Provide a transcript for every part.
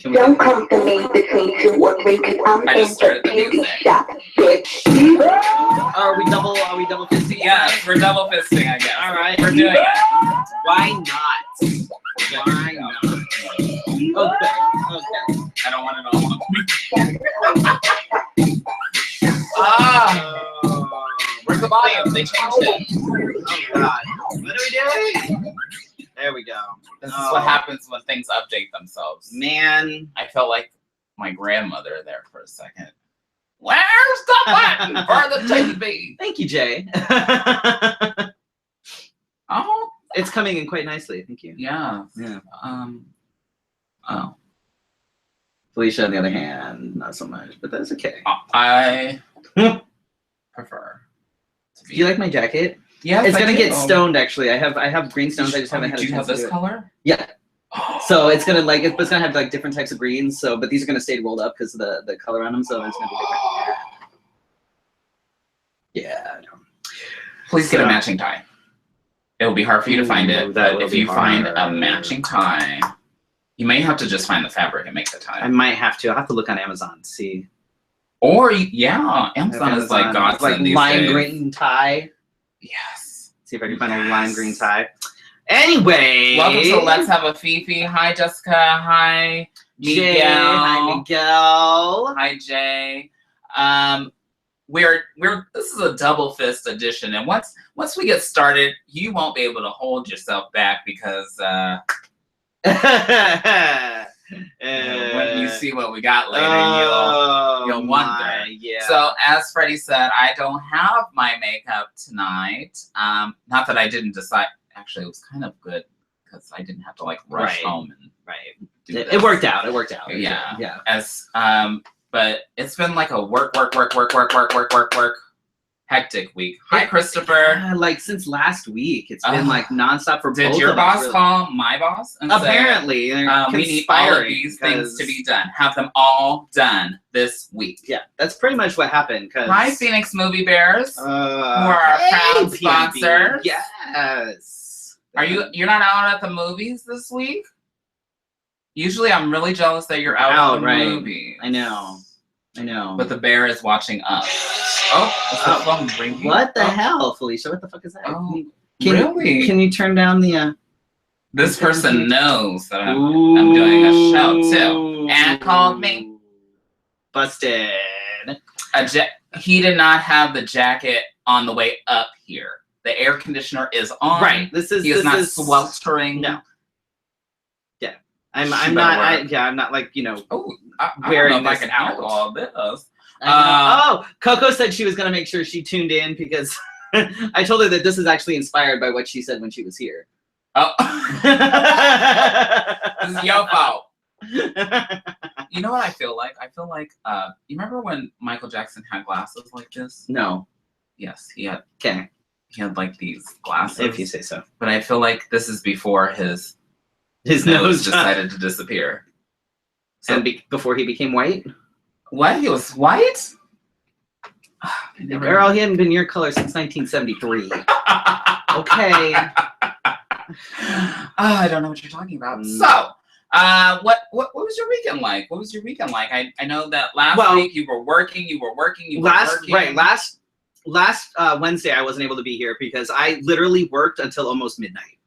Don't come to me between 2 or 3 because I'm in the beauty shop, bitch. Are we double fisting? Yeah, we're double fisting, I guess. All right. We're doing it. Why not? Why not? Okay. I don't want it all. Where's the volume? They changed it. Oh God. What are we doing? There we go. This is what happens when things update themselves. Man. I felt like my grandmother there for a second. Where's the button for the TV? Thank you, Jay. Oh, it's coming in quite nicely. Thank you. yeah. Oh. Felicia, on the other hand, not so much, but that's okay. I prefer. Do you like my jacket? Yeah, it's gonna get stoned. Actually, I have green stones. I just haven't had a chance. Do you have this color? Yeah. So it's gonna it's gonna have like different types of greens. So, but these are gonna stay rolled up because of the color on them. So it's gonna be different. Yeah. Please get a matching tie. It'll be hard for you to find it, but if you find a matching tie, you may have to just find the fabric and make the tie. I might have to. I'll have to look on Amazon to see. Or yeah, Amazon is like God's like lime green tie. Yes. See if I can find a lime green tie. Anyway, welcome to Let's Have a Fifi. Hi Jessica. Hi Miguel. Jay. Hi Miguel. Hi Jay. We're this is a double fist edition, and once we get started, you won't be able to hold yourself back because when you see what we got later, you'll wonder. Yeah. So as Freddy said, I don't have my makeup tonight. Not that I didn't decide. Actually, it was kind of good because I didn't have to like rush home and do it worked out. It worked out. Yeah. Yeah. As but it's been like a work hectic week. Hi, Christopper. Like since last week, it's been like nonstop for both of us. Did your boss call my boss? And apparently, say, we need all of these things to be done. Have them all done this week. Yeah, that's pretty much what happened. Hi, Phoenix Movie Bears, who are our proud sponsors. Yes. You're not out at the movies this week? Usually, I'm really jealous that you're out at the movies. I know. But the bear is watching us. Oh, is the phone ringing? What the hell, Felicia? What the fuck is that? Oh, really? Can you turn down the? This person knows that I'm doing a show too, and called me. Busted. He did not have the jacket on the way up here. The air conditioner is on. Right. He is not sweltering. No. Yeah. I'm not like Oh, I don't know if I can handle all this. Coco said she was gonna make sure she tuned in because I told her that this is actually inspired by what she said when she was here. Oh, this is your fault. You know what I feel like? I feel like you remember when Michael Jackson had glasses like this? No. Yes, he had. Okay. He had like these glasses. If you say so. But I feel like this is before his nose decided to disappear. So, and before he became white? What? He was white? Girl, he hadn't been your color since 1973. Okay. I don't know what you're talking about. So, what was your weekend like? What was your weekend like? I know that last week you were working. Right. Last Wednesday I wasn't able to be here because I literally worked until almost midnight.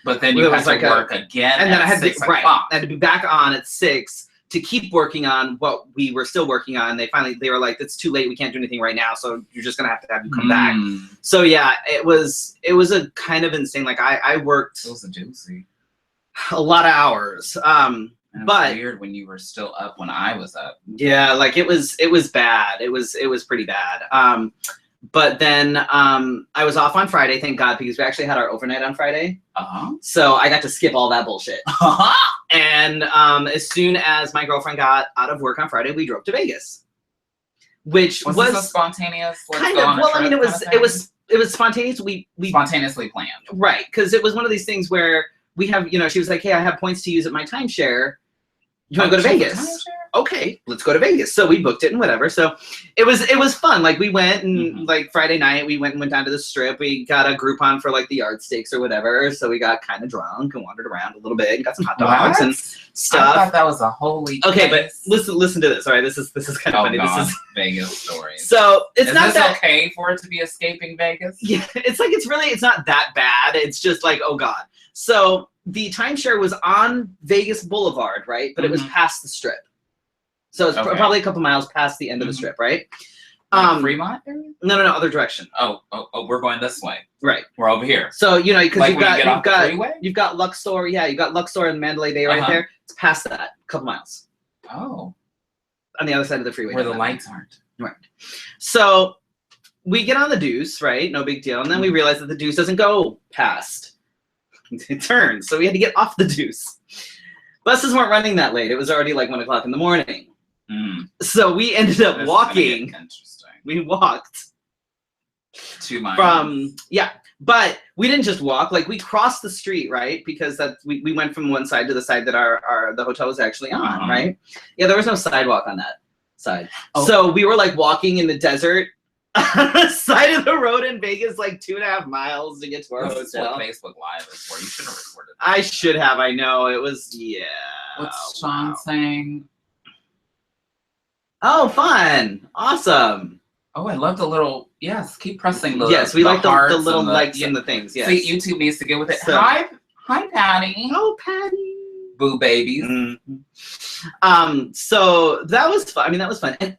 But then you had to work again, and then I had 6 to o'clock. I had to be back on at 6 to keep working on what we were still working on. They were like, it's too late, we can't do anything right now, so you're just gonna have you come back. So yeah, it was a kind of insane. Like I worked. It was a doozy. A lot of hours. But weird when you were still up when I was up. Yeah, like it was bad. It was pretty bad. But then I was off on Friday, thank God, because we actually had our overnight on Friday. So I got to skip all that bullshit. And as soon as my girlfriend got out of work on Friday, we drove to Vegas, which was this a spontaneous. Kind of. Well, I mean, it was spontaneous. We spontaneously planned, right? Because it was one of these things where we have, she was like, "Hey, I have points to use at my timeshare. You want to go to Vegas?" okay, let's go to Vegas. So we booked it and whatever. So it was fun. Like we went and like Friday night we went down to the Strip. We got a Groupon for like the yardsticks or whatever. So we got kind of drunk and wandered around a little bit and got some hot dogs and stuff. I thought that was a holy okay, place. but listen to this. All right, this is kind of funny. God. This is Vegas stories. So it's is not this that okay for it to be escaping Vegas? Yeah, it's not that bad. It's just like, oh God. So the timeshare was on Vegas Boulevard, right? But it was past the Strip. So it's probably a couple miles past the end of the Strip, right? Like Fremont area? No, other direction. Oh, we're going this way. Right. We're over here. So, you know, because like you've got Luxor, you've got Luxor and Mandalay Bay right there. It's past that, a couple miles. Oh. On the other side of the freeway. Where the lights aren't. Right. So we get on the Deuce, right? No big deal. And then we realize that the Deuce doesn't go past. It turns. So we had to get off the Deuce. Buses weren't running that late. It was already like 1 o'clock in the morning. So we ended up walking. Interesting. We walked 2 miles from but we didn't just walk. Like we crossed the street, right? Because we went from one side to the side that the hotel was actually on, right? Yeah, there was no sidewalk on that side. So we were like walking in the desert on the side of the road in Vegas, like 2.5 miles to get to our hotel. This is what Facebook Live is for. You should have recorded that. I should have. I know it was. What's Sean saying? Oh, fun! Awesome! Oh, I love the little. Yes, keep pressing the. Yes, we like the little likes and the things. Yes. See, YouTube needs to get with it. So, hi, Patty. Oh, Patty. Boo babies. So that was fun. I mean, that was fun. And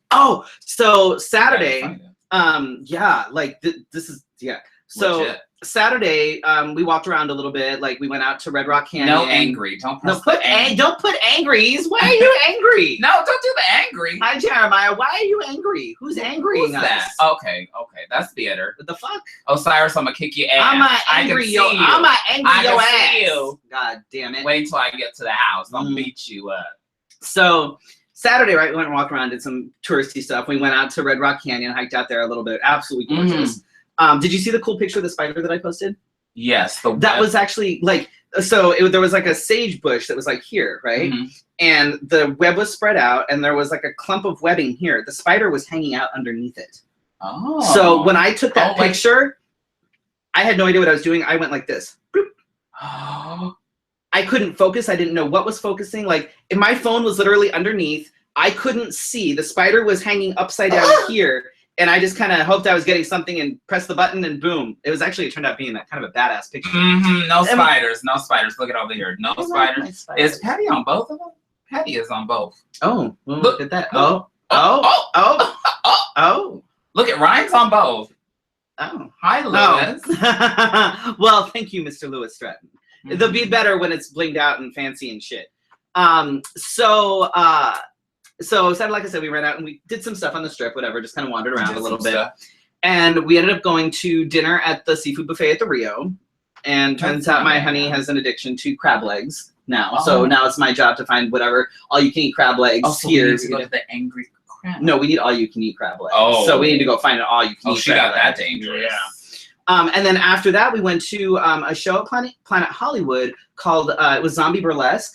so Saturday. This is So legit. Saturday, we walked around a little bit. Like we went out to Red Rock Canyon. No angry. Don't put angries. Why are you angry? No, don't do the angry. Hi Jeremiah. Why are you angry? Who's angry? Who's that? Okay, that's theater. What the fuck? Osiris, I'm gonna kick your ass. I'm angry yo ass. God damn it. Wait until I get to the house. I'll beat you up. So Saturday, right, we went and walked around, did some touristy stuff. We went out to Red Rock Canyon, hiked out there a little bit. Absolutely gorgeous. Did you see the cool picture of the spider that I posted? Yes. That was actually like, there was like a sage bush that was like here, right? And the web was spread out and there was like a clump of webbing here. The spider was hanging out underneath it. Oh. So when I took that picture, I had no idea what I was doing. I went like this. Oh. I couldn't focus. I didn't know what was focusing. Like, if my phone was literally underneath, I couldn't see. The spider was hanging upside down here, and I just kind of hoped I was getting something and pressed the button, and boom. It turned out being that kind of a badass picture. No spiders. Look at over here. No spiders. Is Patty on both of them? Patty is on both. Oh, well, look at that. Oh. Look at Ryan's on both. Oh. Hi, Lewis. Oh. Well, thank you, Mr. Lewis Stratton. They'll be better when it's blinged out and fancy and shit. So Saturday, like I said, we ran out and we did some stuff on the Strip, whatever, just kind of wandered around a little bit. And we ended up going to dinner at the seafood buffet at the Rio. And turns out my honey has an addiction to crab legs now. Oh. So now it's my job to find whatever all-you-can-eat crab legs here. We need to go to the Angry Crab. No, we need all-you-can-eat crab legs. Oh. So we need to go find an all-you-can-eat crab she got that dangerous. Yeah. And then after that, we went to a show at Planet Hollywood called, it was Zombie Burlesque.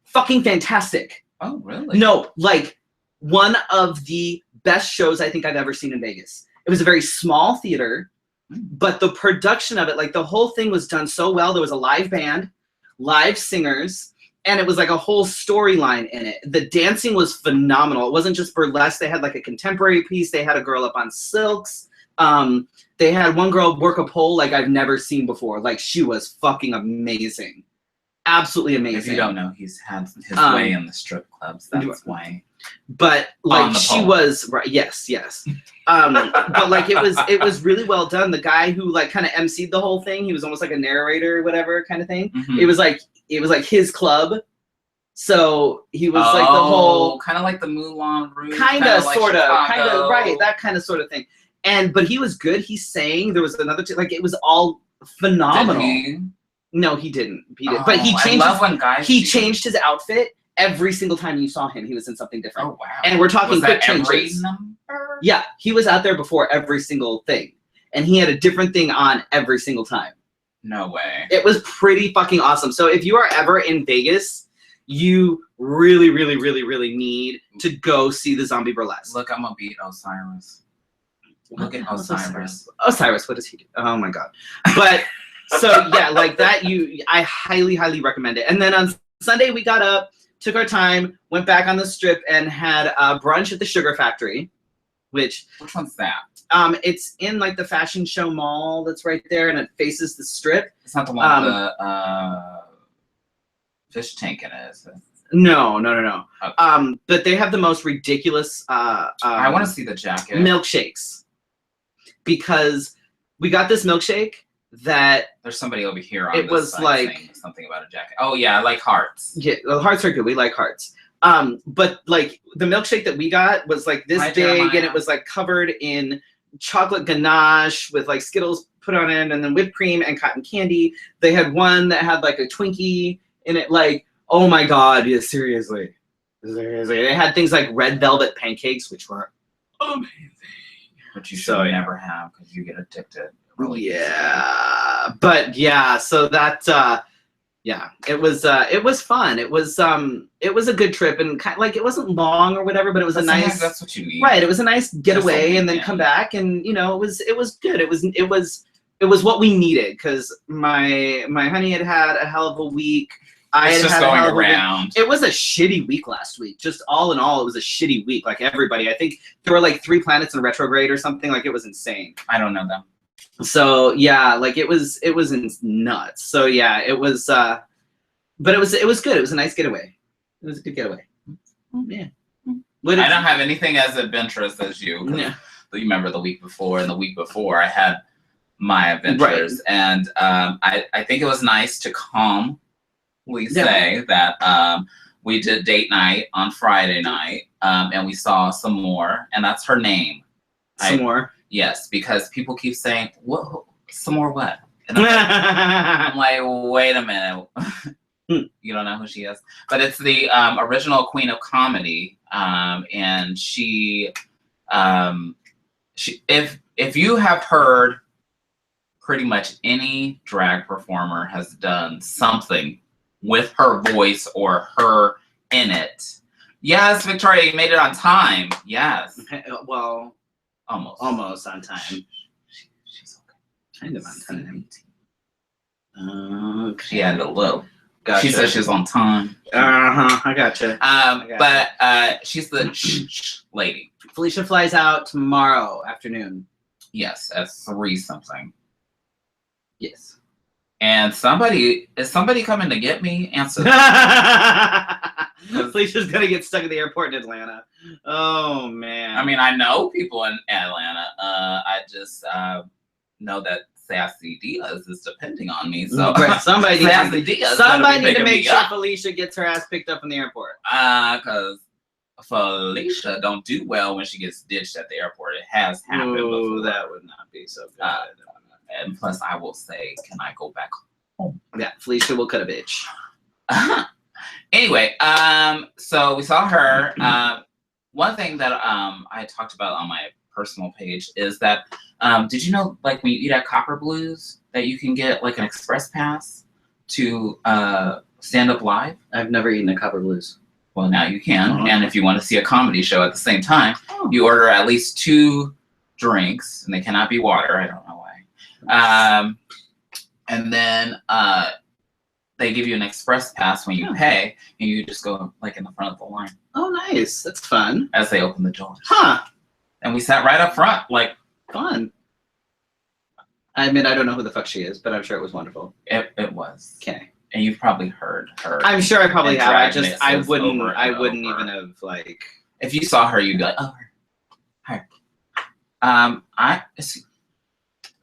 Fucking fantastic. Oh, really? No, like one of the best shows I think I've ever seen in Vegas. It was a very small theater, but the production of it, like the whole thing was done so well. There was a live band, live singers, and it was like a whole storyline in it. The dancing was phenomenal. It wasn't just burlesque. They had like a contemporary piece. They had a girl up on silks. They had one girl work a pole like I've never seen before. Like she was fucking amazing. Absolutely amazing. If you don't know, he's had his way in the strip clubs. That's why. But like she was right. Yes. But like it was really well done. The guy who like kind of emceed the whole thing, he was almost like a narrator or whatever kind of thing. It was like his club. So he was like the whole kind of like the Moulin Rouge. Kind of, sort of, right. That kind of sort of thing. But he was good. He sang. There was another like it was all phenomenal. No, he didn't. But he changed. Changed his outfit every single time you saw him. He was in something different. Oh wow! And we're talking quick changes. Every number? Yeah, he was out there before every single thing, and he had a different thing on every single time. No way. It was pretty fucking awesome. So if you are ever in Vegas you really, really, really, really need to go see the zombie burlesque. Look, I'm gonna beat Osiris. Look at Osiris. Osiris, what does he do? Oh my god. But so yeah, like that, I highly, highly recommend it. And then on Sunday we got up, took our time, went back on the strip and had brunch at the Sugar Factory, which one's that? It's in like the fashion show mall that's right there, and it faces the strip. It's not the one with the fish tank in it, is it? No. Okay. But they have the most ridiculous I want to see the jacket. Milkshakes. Because we got this milkshake that there's somebody over here on it was like something about a jacket. Oh yeah, I like hearts. Yeah, the hearts are good. We like hearts. But like the milkshake that we got was like this big, and it was like covered in chocolate ganache with like Skittles put on it, and then whipped cream and cotton candy. They had one that had like a Twinkie in it. Like, oh my god, yeah, seriously. They had things like red velvet pancakes, which were amazing. But you should never have because you get addicted. Really yeah, but yeah, so that yeah, it was fun. It was a good trip, and kind of, like, it wasn't long or whatever, but it was a nice. That's what you need. Right, it was a nice getaway, and then come back, and you know, it was good. It was what we needed because my honey had a hell of a week. It's just going around. It was a shitty week last week. Just all in all, it was a shitty week. Like everybody, I think there were like 3 planets in retrograde or something. Like it was insane. I don't know them. So yeah, like it was nuts. So yeah, it was. But it was good. It was a nice getaway. It was a good getaway. Yeah. I don't have anything as adventurous as you. Yeah. You remember the week before, and the week before I had my adventures, right. And I think it was nice to calmly say that we did date night on Friday night, and we saw some more, and that's her name. Some more? Yes, because people keep saying, "What? Some more what?" And I'm like, wait a minute. You don't know who she is, but it's the original Queen of Comedy, and she, if you have heard, pretty much any drag performer has done something with her voice or her in it. Yes, Victoria, you made it on time. Yes. Well, almost on time. She's okay. Kind of on time. Okay. She had a little. Gotcha. She said she's on time. I gotcha. But she's the lady. Felicia flies out tomorrow afternoon. Yes, at 3 something. Yes. And is somebody coming to get me? Answer. Felicia's gonna get stuck at the airport in Atlanta. Oh man. I mean, I know people in Atlanta. I just know that Sassy Diaz is depending on me. So somebody need to make sure Felicia gets her ass picked up in the airport. Because Felicia don't do well when she gets ditched at the airport. It has happened before. That would not be so good. And plus, I will say, can I go back home? Yeah, Felicia will cut a bitch. Anyway, so we saw her. One thing that I talked about on my personal page is that did you know, like, when you eat at Copper Blues, that you can get like an express pass to stand up live? I've never eaten at Copper Blues. Well, now you can. And if you want to see a comedy show at the same time, you order at least 2 drinks, and they cannot be water. I don't know why. And then they give you an express pass when you pay, and you just go like in the front of the line. Oh, nice. That's fun. As they open the doors. Huh. And we sat right up front, like. Fun. I mean, I don't know who the fuck she is, but I'm sure it was wonderful. It was. Okay. And you've probably heard her. I'm sure I probably have. I wouldn't even have, like. If you saw her, you'd be like, oh, her.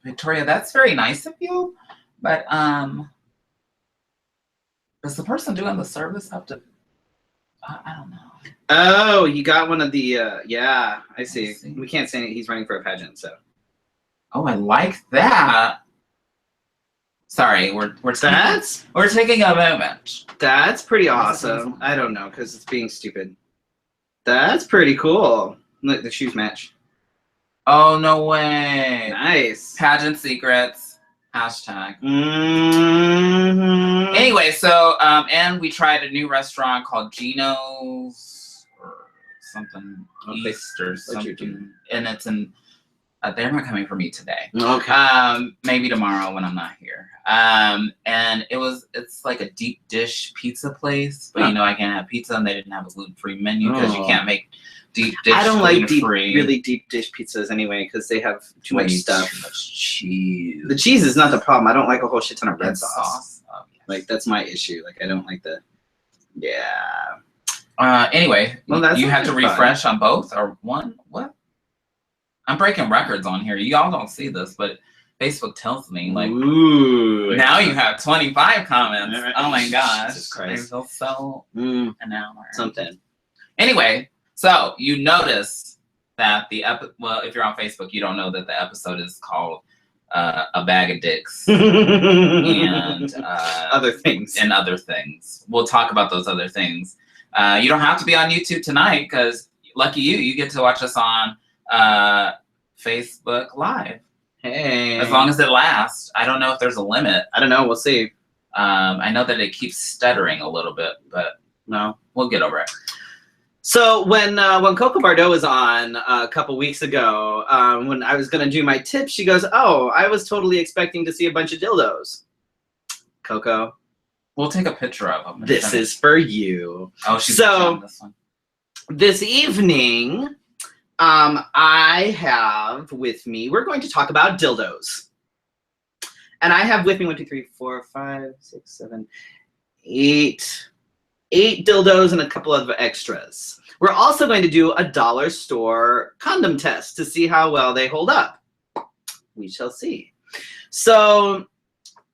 Victoria, that's very nice of you, but does the person doing the service have to? I don't know. Oh, you got one of the. Yeah, I see. We can't say he's running for a pageant, so. Oh, I like that. Sorry, we're taking a moment. That's pretty awesome. I don't know, because it's being stupid. That's pretty cool. Look, the shoes match. Oh, no way. Nice. Pageant secrets. #. Anyway, so and we tried a new restaurant called Gino's or something East or something, and it's in. They're not coming for me today. Okay. Maybe tomorrow when I'm not here. And it's like a deep dish pizza place, but I can't have pizza, and they didn't have a gluten-free menu because you can't make deep dish. I don't like really deep dish pizzas anyway because they have too much stuff. Too much cheese. The cheese is not the problem. I don't like a whole shit ton of red sauce. Oh, yes. Like that's my issue. Like I don't like the. Yeah. Anyway, well, you have to refresh on both or one. What? I'm breaking records on here. Y'all don't see this, but Facebook tells me like, ooh, now you have 25 comments. Oh my gosh. Jesus Christ. I feel so enamored. Something. Anyway, so you notice that well, if you're on Facebook, you don't know that the episode is called A Bag of Dicks and other things. And other things. We'll talk about those other things. You don't have to be on YouTube tonight because lucky you get to watch us on Facebook Live. Hey. As long as it lasts. I don't know if there's a limit. I don't know. We'll see. I know that it keeps stuttering a little bit, but no, we'll get over it. So when Coco Bardot was on a couple weeks ago, when I was gonna do my tip, she goes, "Oh, I was totally expecting to see a bunch of dildos." Coco, we'll take a picture of them. This is for you. Oh, she's so this one. This evening. I have with me, we're going to talk about dildos. And I have with me 1, 2, 3, 4, 5, 6, 7, 8 dildos and a couple of extras. We're also going to do a dollar store condom test to see how well they hold up. We shall see. So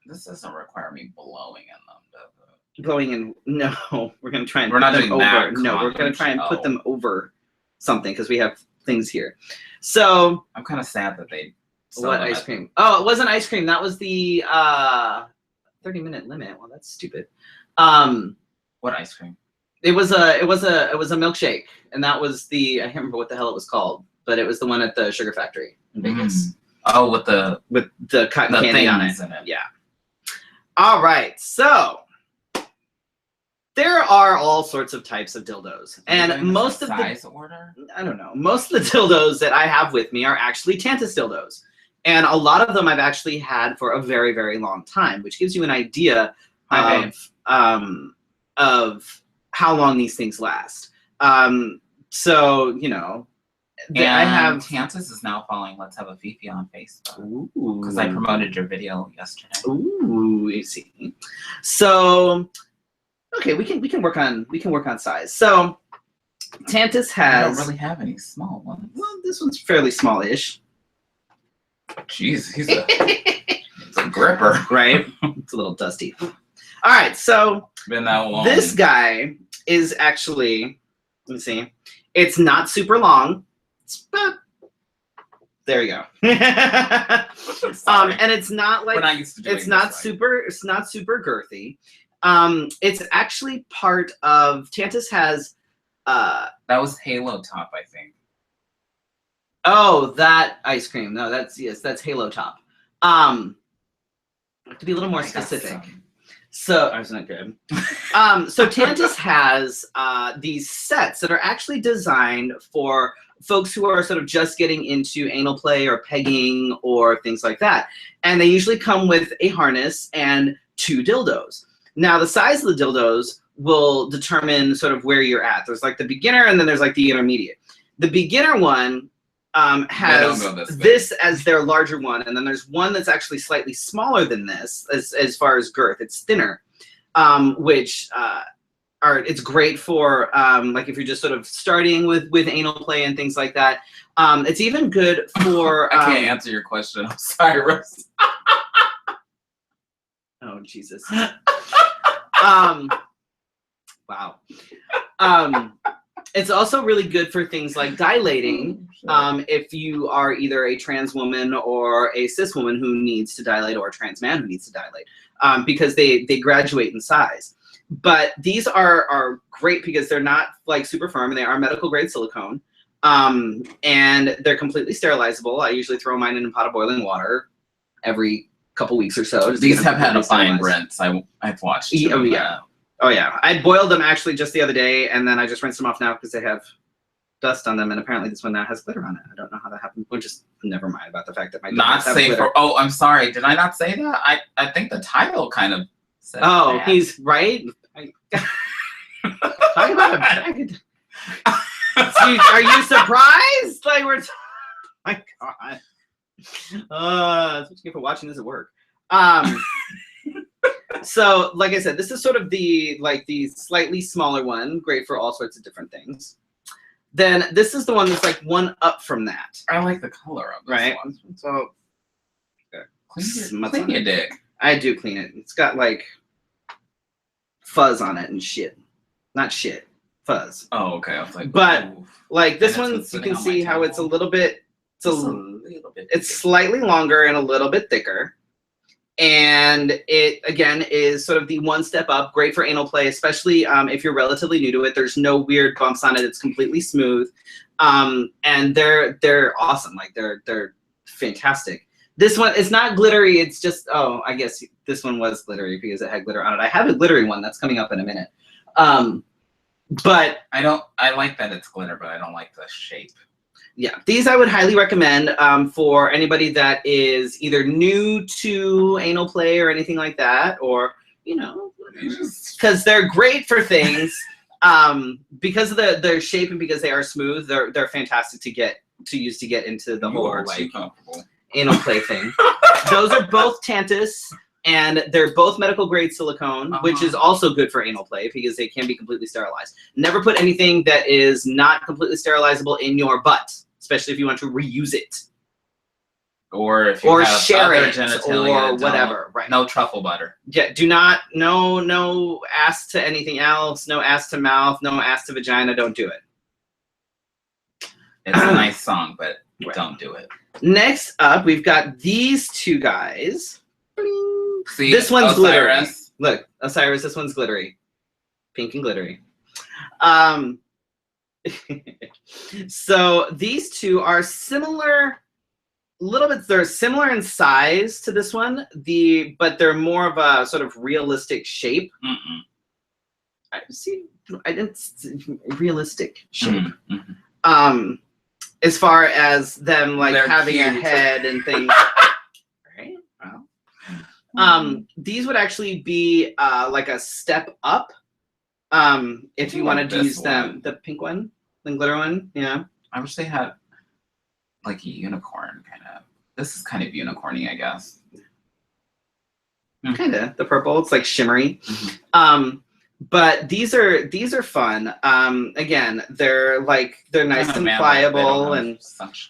this doesn't require me blowing in them, does it? Blowing in, no, we're going to try and we're put not them doing over. that No, we're going to try and put them over something because we have things here. So I'm kind of sad that they what ice cream? Oh, it wasn't ice cream. That was the 30-minute limit. Well, that's stupid. What ice cream? It was a milkshake, and that was the I can't remember what the hell it was called, but it was the one at the Sugar Factory in Vegas. Oh, with the cotton candy on it. In it. Yeah. All right, so there are all sorts of types of dildos, and most of the size order. I don't know. Most of the dildos that I have with me are actually Tantus dildos, and a lot of them I've actually had for a very, very long time, which gives you an idea of how long these things last. So you know, I have Tantus is now following Let's Have a Fefe on Facebook because I promoted your video yesterday. Ooh, you see. So. Okay, we can work on size. So Tantus has. I don't really have any small ones. Well, this one's fairly smallish. Jeez, he's a gripper, right? It's a little dusty. All right, so been that long. This guy is actually. Let me see. It's not super long. But there you go. And it's not like we're not used to doing it's not super girthy. It's actually part of Tantus has that was Halo Top, I think. Oh, that ice cream. No, that's Halo Top. To be a little more specific. So I was not good. So Tantus has these sets that are actually designed for folks who are sort of just getting into anal play or pegging or things like that. And they usually come with a harness and 2 dildos. Now, the size of the dildos will determine sort of where you're at. There's like the beginner and then there's like the intermediate. The beginner one has this as their larger one, and then there's one that's actually slightly smaller than this as far as girth. It's thinner, which it's great for like if you're just sort of starting with anal play and things like that. It's even good for. I can't answer your question. I'm sorry, Rose. Oh Jesus. Wow. It's also really good for things like dilating. If you are either a trans woman or a cis woman who needs to dilate, or a trans man who needs to dilate, because they graduate in size. But these are great because they're not like super firm, and they are medical grade silicone, and they're completely sterilizable. I usually throw mine in a pot of boiling water every couple weeks or so. These have had a fine rinse. I've watched. Oh yeah. Oh yeah. I boiled them actually just the other day, and then I just rinsed them off now because they have dust on them, and apparently this one now has glitter on it. I don't know how that happened. We'll just never mind about the fact that my not safe for. Oh, I'm sorry. Did I not say that? I think the title kind of said that. He's right. Talk about a bag. Are you surprised? Like we're my God. That's what you get for watching this at work. So like I said, this is sort of the slightly smaller one, great for all sorts of different things. Then this is the one that's like one up from that. I like the color of this one. So clean your dick. I do clean it. It's got like fuzz on it and shit. Not shit. Fuzz. Oh, okay. I was like, but ooh. Like this one, you can see how it's a little bit. It's slightly longer and a little bit thicker. And it, again, is sort of the one step up, great for anal play, especially if you're relatively new to it. There's no weird bumps on it. It's completely smooth. And they're awesome. Like, they're fantastic. This one, it's not glittery. It's just, oh, I guess this one was glittery because it had glitter on it. I have a glittery one that's coming up in a minute. But I like that it's glitter, but I don't like the shape. Yeah, these I would highly recommend for anybody that is either new to anal play or anything like that, or, you know, because they're great for things. Because of their shape and because they are smooth, they're fantastic to use to get into the whole like anal play thing. Those are both Tantus, and they're both medical grade silicone, which is also good for anal play because they can be completely sterilized. Never put anything that is not completely sterilizable in your butt, especially if you want to reuse it. Or if you have share other it genitalia, or whatever. Right. No truffle butter. Yeah, do not, no ass to anything else, no ass to mouth, no ass to vagina, don't do it. It's a nice song, but don't do it. Next up, we've got these two guys. See, this one's glittery. Osiris. Look, Osiris, this one's glittery. Pink and glittery. So these two are similar, they're similar in size to this one, but they're more of a sort of realistic shape. I didn't realistic shape. As far as them like they're having cute. A head and things. Right? Wow. These would actually be like a step up. If you wanted to use them, the pink one, the glitter one, yeah. I wish they had like a unicorn kind of. This is kind of unicorny, I guess. Kind of the purple. It's like shimmery. But these are fun. Again, they're nice and pliable and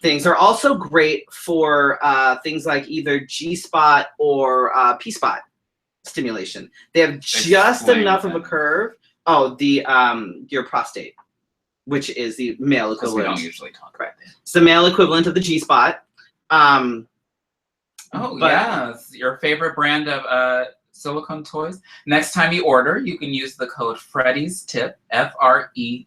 things. They're also great for things like either G-spot or P-spot stimulation. They have just enough of a curve. Oh, your prostate, which is the male equivalent. We don't usually talk about that. It's the male equivalent of the G-spot. Yes, your favorite brand of silicone toys. Next time you order, you can use the code Freddy's Tip, FREDDYTIP.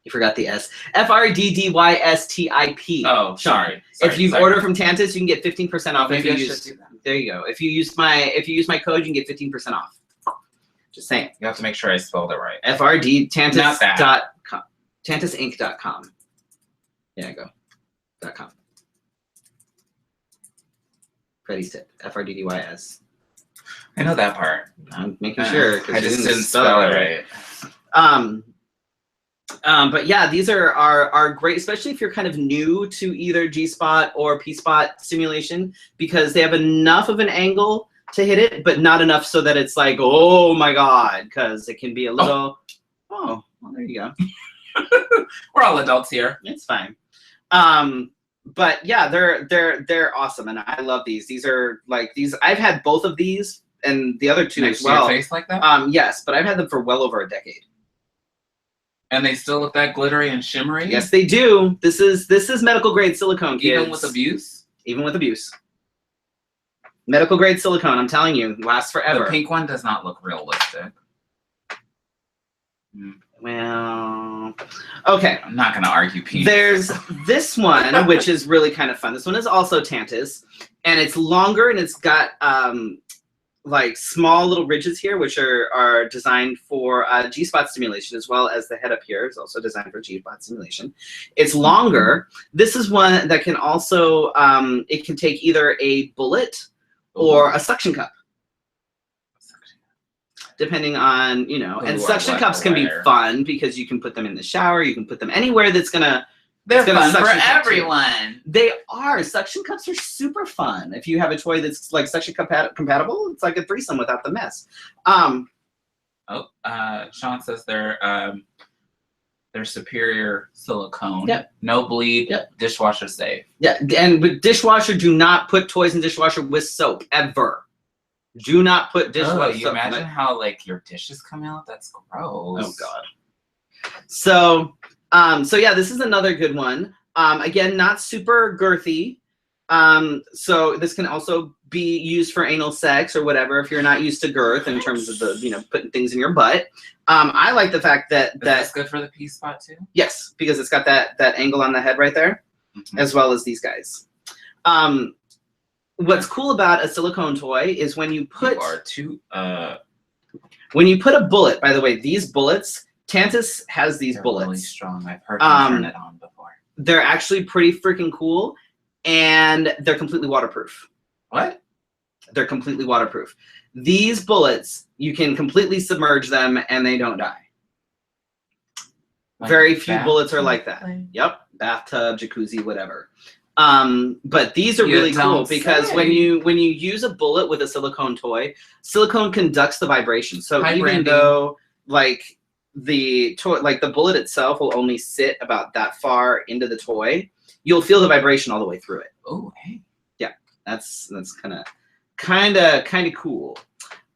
You forgot the S. FRDDYSTIP. Oh, sorry. If you order from Tantus, you can get 15% off. Maybe I should do that. There you go. If you use my code, you can get 15% off. Just saying. You have to make sure I spelled it right. FRDTantus.com. TantusInc.com. There you go. .com. Freddy's Tip. FRDDYS. I know that part. I'm making sure. I just didn't spell it right. But yeah, these are great, especially if you're kind of new to either G-spot or P-spot stimulation, because they have enough of an angle to hit it, but not enough so that it's like, oh my God, because it can be a little. Oh, well, there you go. We're all adults here. It's fine. But yeah, they're awesome, and I love these. These are like these. I've had both of these, and the other two as well. To your face like that? Yes, but I've had them for well over a decade. And they still look that glittery and shimmery? Yes, they do. This is medical grade silicone, kids. Even with abuse? Even with abuse. Medical grade silicone, I'm telling you, lasts forever. The pink one does not look realistic. Well, Okay. I'm not gonna argue penis. There's this one, which is really kind of fun. This one is also Tantus, and it's longer, and it's got like small little ridges here, which are designed for G-spot stimulation, as well as the head up here is also designed for G-spot stimulation. It's longer. This is one that can also, it can take either a bullet or a suction cup, depending on, you know, and suction cups can be fun because you can put them in the shower, you can put them anywhere that's gonna, they're fun for everyone. They are. Suction cups are super fun. If you have a toy that's like suction cup compatible, it's like a threesome without the mess. Sean says they're superior silicone. Yep. No bleed. Yep. Dishwasher safe. Yeah, and with dishwasher, do not put toys in dishwasher with soap ever. Do not put dishwasher soap. You imagine how like your dishes come out? That's gross. Oh God. So yeah, this is another good one. Again, not super girthy. So this can also be used for anal sex or whatever if you're not used to girth in terms of the, you know, putting things in your butt. I like the fact that that's good for the P spot too. Yes, because it's got that angle on the head right there, as well as these guys. What's cool about a silicone toy is when you put when you put a bullet. By the way, these bullets. Tantus has these bullets. Really strong. I've heard him turn it on before. They're actually pretty freaking cool, and they're completely waterproof. What? They're completely waterproof. These bullets, you can completely submerge them, and they don't die. Like very few bullets are like that. Yep, bathtub, jacuzzi, whatever. But these are really cool because when you use a bullet with a silicone toy, silicone conducts the vibration. So even though like the toy, like the bullet itself will only sit about that far into the toy, you'll feel the vibration all the way through it. Oh, hey. Yeah, that's kind of cool.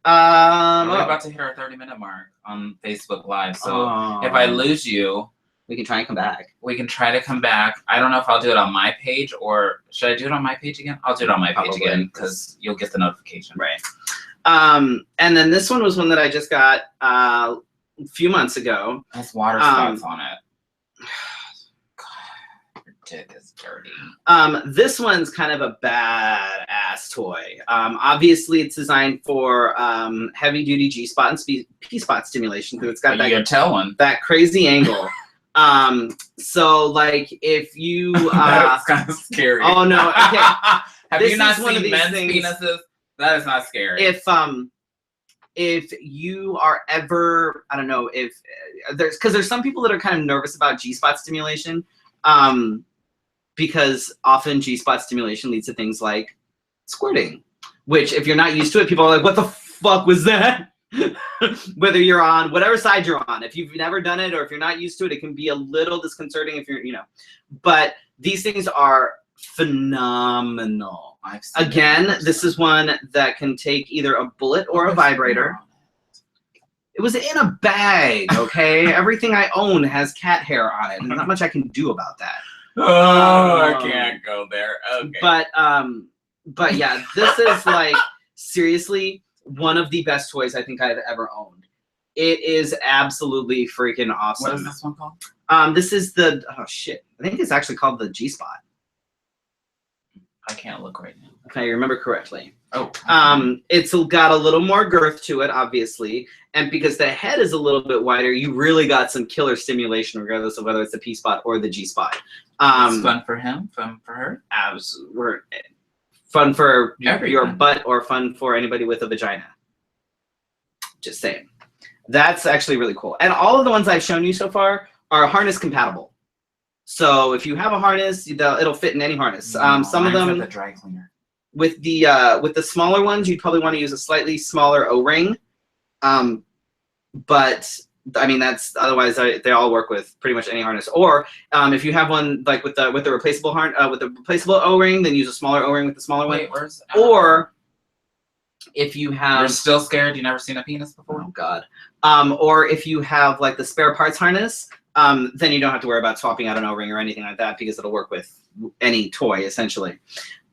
We're about to hit our 30-minute mark on Facebook Live, so if I lose you, we can try and come back. We can try to come back. I don't know if I'll do it on my page, or should I do it on my page again? I'll do it on my page again because you'll get the notification. Right. And then this one was one that I just got a few months ago. Has water spots on it. God, your dick is dirty. This one's kind of a badass toy. Obviously, it's designed for heavy-duty G-spot and P-spot stimulation because it's got that crazy angle. So like if you that's kind of scary. Oh no, okay. Have you not seen men's penises? That is not scary. If you are ever, I don't know, if there's some people that are kind of nervous about G-spot stimulation, because often G-spot stimulation leads to things like squirting, which if you're not used to it, people are like, what the fuck was that? Whether you're on whatever side you're on, if you've never done it or if you're not used to it, it can be a little disconcerting if you're, you know, but these things are phenomenal. Again, this is one that can take either a bullet or a vibrator. It was in a bag, okay? Everything I own has cat hair on it. There's not much I can do about that. I can't go there. Okay. But yeah, this is like seriously one of the best toys I think I've ever owned. It is absolutely freaking awesome. What is this one called? This is the I think it's actually called the G-spot. I can't look right now. If I remember correctly. Oh. It's got a little more girth to it, obviously, and because the head is a little bit wider, you really got some killer stimulation, regardless of whether it's the P-spot or the G-spot. It's fun for him, fun for her. Absolutely. Fun for your butt or fun for anybody with a vagina. Just saying. That's actually really cool. And all of the ones I've shown you so far are harness compatible. So if you have a harness, it'll fit in any harness. Some of them with a dry cleaner. With the smaller ones, you'd probably want to use a slightly smaller O-ring. But I mean, that's otherwise they all work with pretty much any harness. Or if you have one like with the replaceable replaceable O-ring, then use a smaller O-ring with the smaller one. Or if you have, you're still scared. You never seen a penis before? Oh God. Or if you have like the spare parts harness, then you don't have to worry about swapping out an O-ring or anything like that because it'll work with any toy essentially.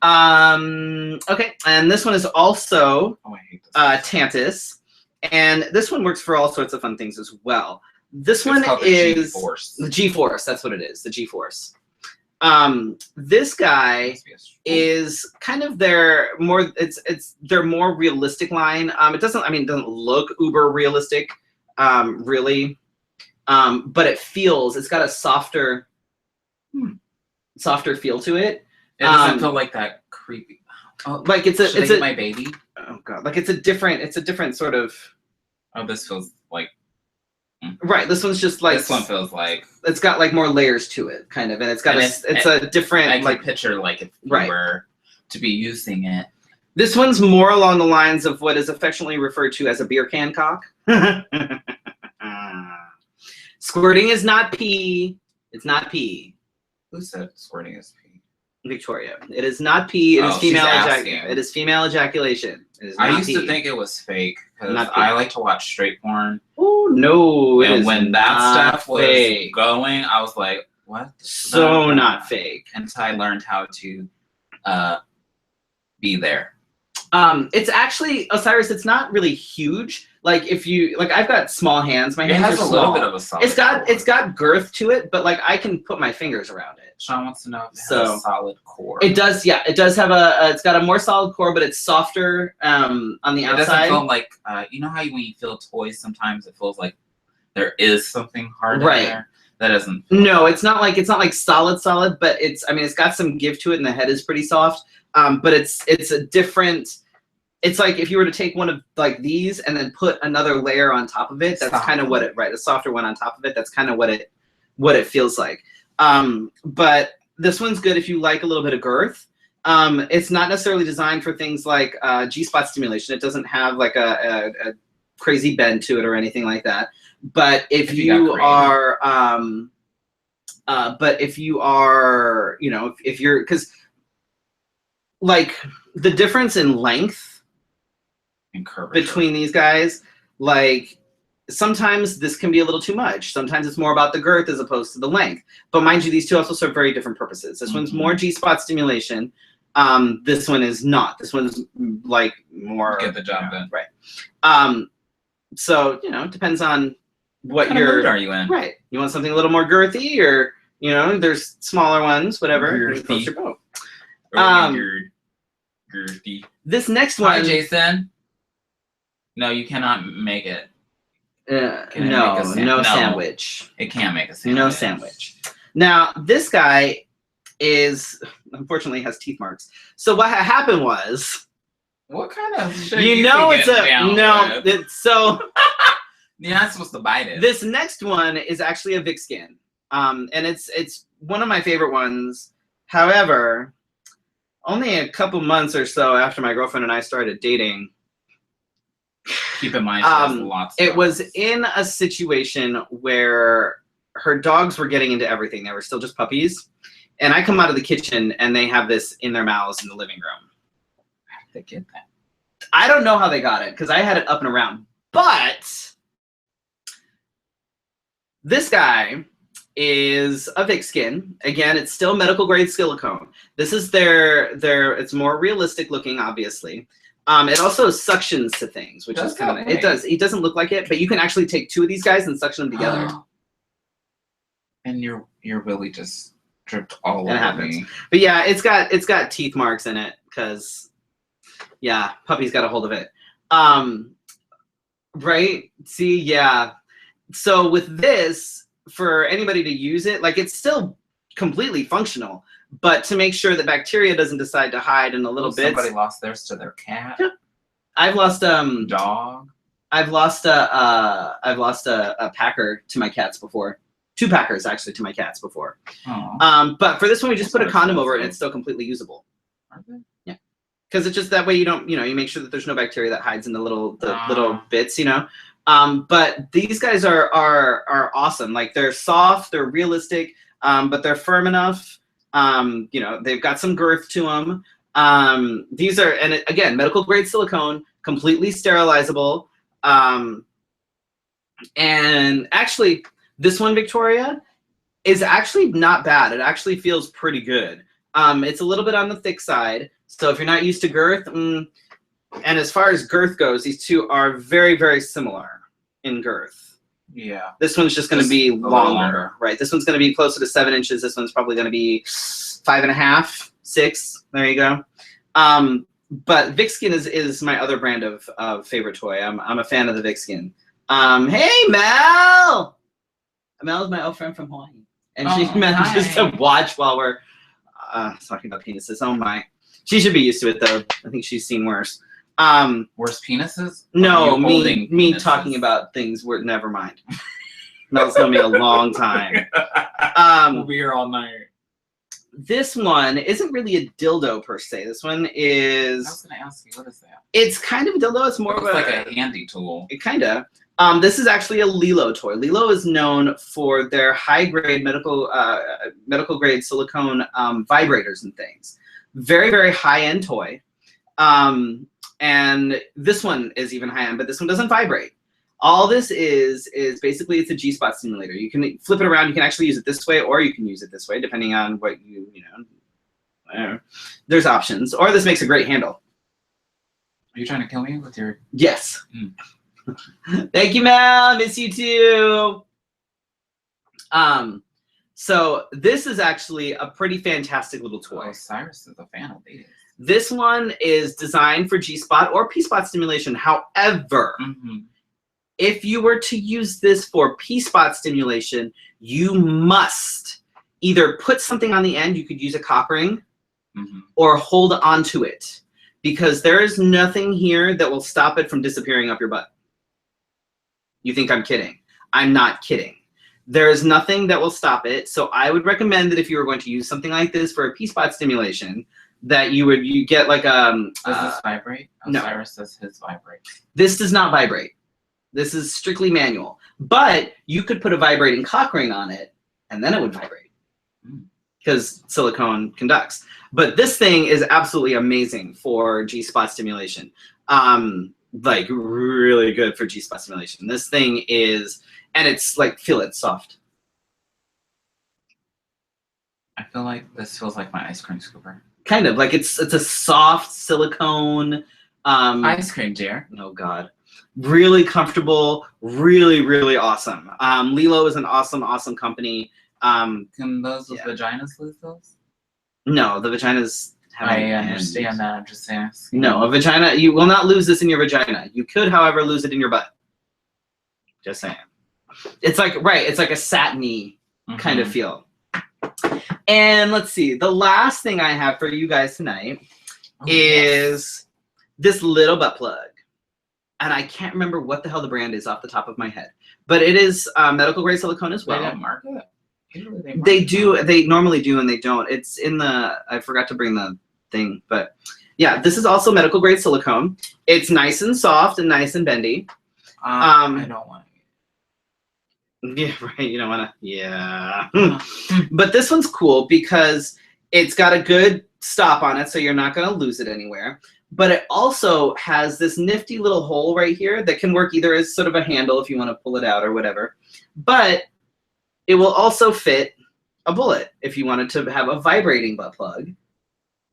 Okay, and this one is also Tantus. And this one works for all sorts of fun things as well. This one is the G-Force. That's what it is. The G-Force. This guy is kind of their more. It's their more realistic line. It doesn't look uber realistic, really. But it feels. It's got a softer feel to it. It doesn't feel like that creepy. Oh, like it's my baby. Oh god! Like it's a different sort of. Oh, this feels like. Right, this one's just like this one feels like it's got like more layers to it, kind of, and it's got a different. I like can picture like if you were to be using it. This one's more along the lines of what is affectionately referred to as a beer can cock. Squirting is not pee. It's not pee. Who said squirting is pee? Victoria. It is not pee. It is female ejaculation. It is female ejaculation. It is not I used pee. to think it was fake because I like to watch straight porn. Oh no! And when that stuff was going, I was like, "What?" So not fake. Until I learned how to be there. It's actually, Osiris, it's not really huge. Like if you I've got small hands. My hands are small. It has a little bit of a solid. It's got girth to it, but like I can put my fingers around it. Sean wants to know if it has a solid core. It does, yeah. It does have it's got a more solid core, but it's softer on the outside. It doesn't feel like you know how when you feel toys, sometimes it feels like there is something hard in there. That doesn't. No, it's not like solid, but it's got some give to it, and the head is pretty soft. But it's a different. It's like if you were to take one of like these and then put another layer on top of it. That's kind of what it a softer one on top of it. That's kind of what it feels like. But this one's good if you like a little bit of girth. It's not necessarily designed for things like G-spot stimulation. It doesn't have like a crazy bend to it or anything like that. But if you are, if you're, because like the difference in length between these guys, like sometimes this can be a little too much. Sometimes it's more about the girth as opposed to the length. But mind you, these two also serve very different purposes. This one's more G-spot stimulation. This one is not. This one's like more get the job done. Right. So it depends on what mood are you in? Right. You want something a little more girthy, or there's smaller ones, whatever. Girthy. Girthy. This next one. Hi, Jason. No, you cannot make it. No sandwich. It can't make a sandwich. No sandwich. Now, this guy unfortunately has teeth marks. So what happened was. What kind of shit it's so. You're not supposed to bite it. This next one is actually a Vic skin. And it's one of my favorite ones. However, only a couple months or so after my girlfriend and I started dating. Keep in mind, it was in a situation where her dogs were getting into everything. They were still just puppies. And I come out of the kitchen and they have this in their mouths in the living room. How did they get that? I don't know how they got it because I had it up and around. But this guy is a Vic skin. Again, it's still medical grade silicone. This is it's more realistic looking, obviously. It also suctions to things, which is kind of, it does. It doesn't look like it, but you can actually take two of these guys and suction them together. And your willy just dripped all over me. But yeah, it's got teeth marks in it because, yeah, puppy's got a hold of it. Right? See, yeah. So with this, for anybody to use it, like it's still completely functional. But to make sure that bacteria doesn't decide to hide in a little bit. Somebody lost theirs to their cat. Yeah. I've lost dog. I've lost a packer to my cats before. 2 packers actually to my cats before. Oh. But for this one, we just put a condom over it and it's still completely usable. Are they? Yeah. Because it's just that way you don't, you make sure that there's no bacteria that hides in the little bits, But these guys are awesome. Like they're soft, they're realistic, but they're firm enough. They've got some girth to them. These are, and again, medical grade silicone, completely sterilizable. And actually, this one, Victoria, is actually not bad. It actually feels pretty good. It's a little bit on the thick side. So if you're not used to girth, and as far as girth goes, these two are very, very similar in girth. Yeah. This one's just going to be longer, right? This one's going to be closer to 7 inches. This one's probably going to be 5.5, 6. There you go. But Vixkin is my other brand of favorite toy. I'm a fan of the Vixkin. Hey, Mel! Mel is my old friend from Hawaii. And she manages to watch while we're talking about penises. Oh, my. She should be used to it, though. I think she's seen worse. Worse penises? No, me talking about things. Never mind. Mel's known me a long time. We'll be here all night. This one isn't really a dildo per se. This one is. I was going to ask you, what is that? It's kind of a dildo. It's more of like a handy tool. It kind of. This is actually a Lilo toy. Lilo is known for their high-grade medical grade silicone vibrators and things. Very, very high-end toy. And this one is even high-end, but this one doesn't vibrate. All this is basically it's a G-spot stimulator. You can flip it around. You can actually use it this way, or you can use it this way, depending on what you know. There's options. Or this makes a great handle. Are you trying to kill me with your? Yes. Thank you, Mel. Miss you too. So this is actually a pretty fantastic little toy. Oh, Cyrus is a fan of these. This one is designed for G-spot or P-spot stimulation. However, if you were to use this for P-spot stimulation, you must either put something on the end. You could use a cock ring or hold onto it, because there is nothing here that will stop it from disappearing up your butt. You think I'm kidding? I'm not kidding. There is nothing that will stop it. So I would recommend that if you were going to use something like this for a P-spot stimulation, that you get like a. Does this vibrate? No. Cyrus says his vibrates. This does not vibrate. This is strictly manual. But you could put a vibrating cock ring on it, and then it would vibrate, because silicone conducts. But this thing is absolutely amazing for G-spot stimulation. Like really good for G-spot stimulation. This thing is, and it's like, feel it soft. I feel like this feels like my ice cream scooper. Kind of like it's a soft silicone. Ice cream, dear. Oh God. Really comfortable, really, really awesome. Lilo is an awesome company. Can those with vaginas lose those? No, the vaginas have. I understand that. I'm just asking. No, a vagina. You will not lose this in your vagina. You could, however, lose it in your butt. Just saying. It's like It's like a satiny kind of feel. And let's see. The last thing I have for you guys tonight is this little butt plug. And I can't remember what the hell the brand is off the top of my head, but it is medical grade silicone as well. They don't mark it. They do. They normally do, and they don't. It's in the. I forgot to bring the thing, but yeah, this is also medical grade silicone. It's nice and soft and nice and bendy. I don't want to. Yeah, right. You don't want to. Yeah. But this one's cool because it's got a good stop on it, so you're not going to lose it anywhere. But it also has this nifty little hole right here that can work either as sort of a handle if you want to pull it out or whatever. But it will also fit a bullet if you wanted to have a vibrating butt plug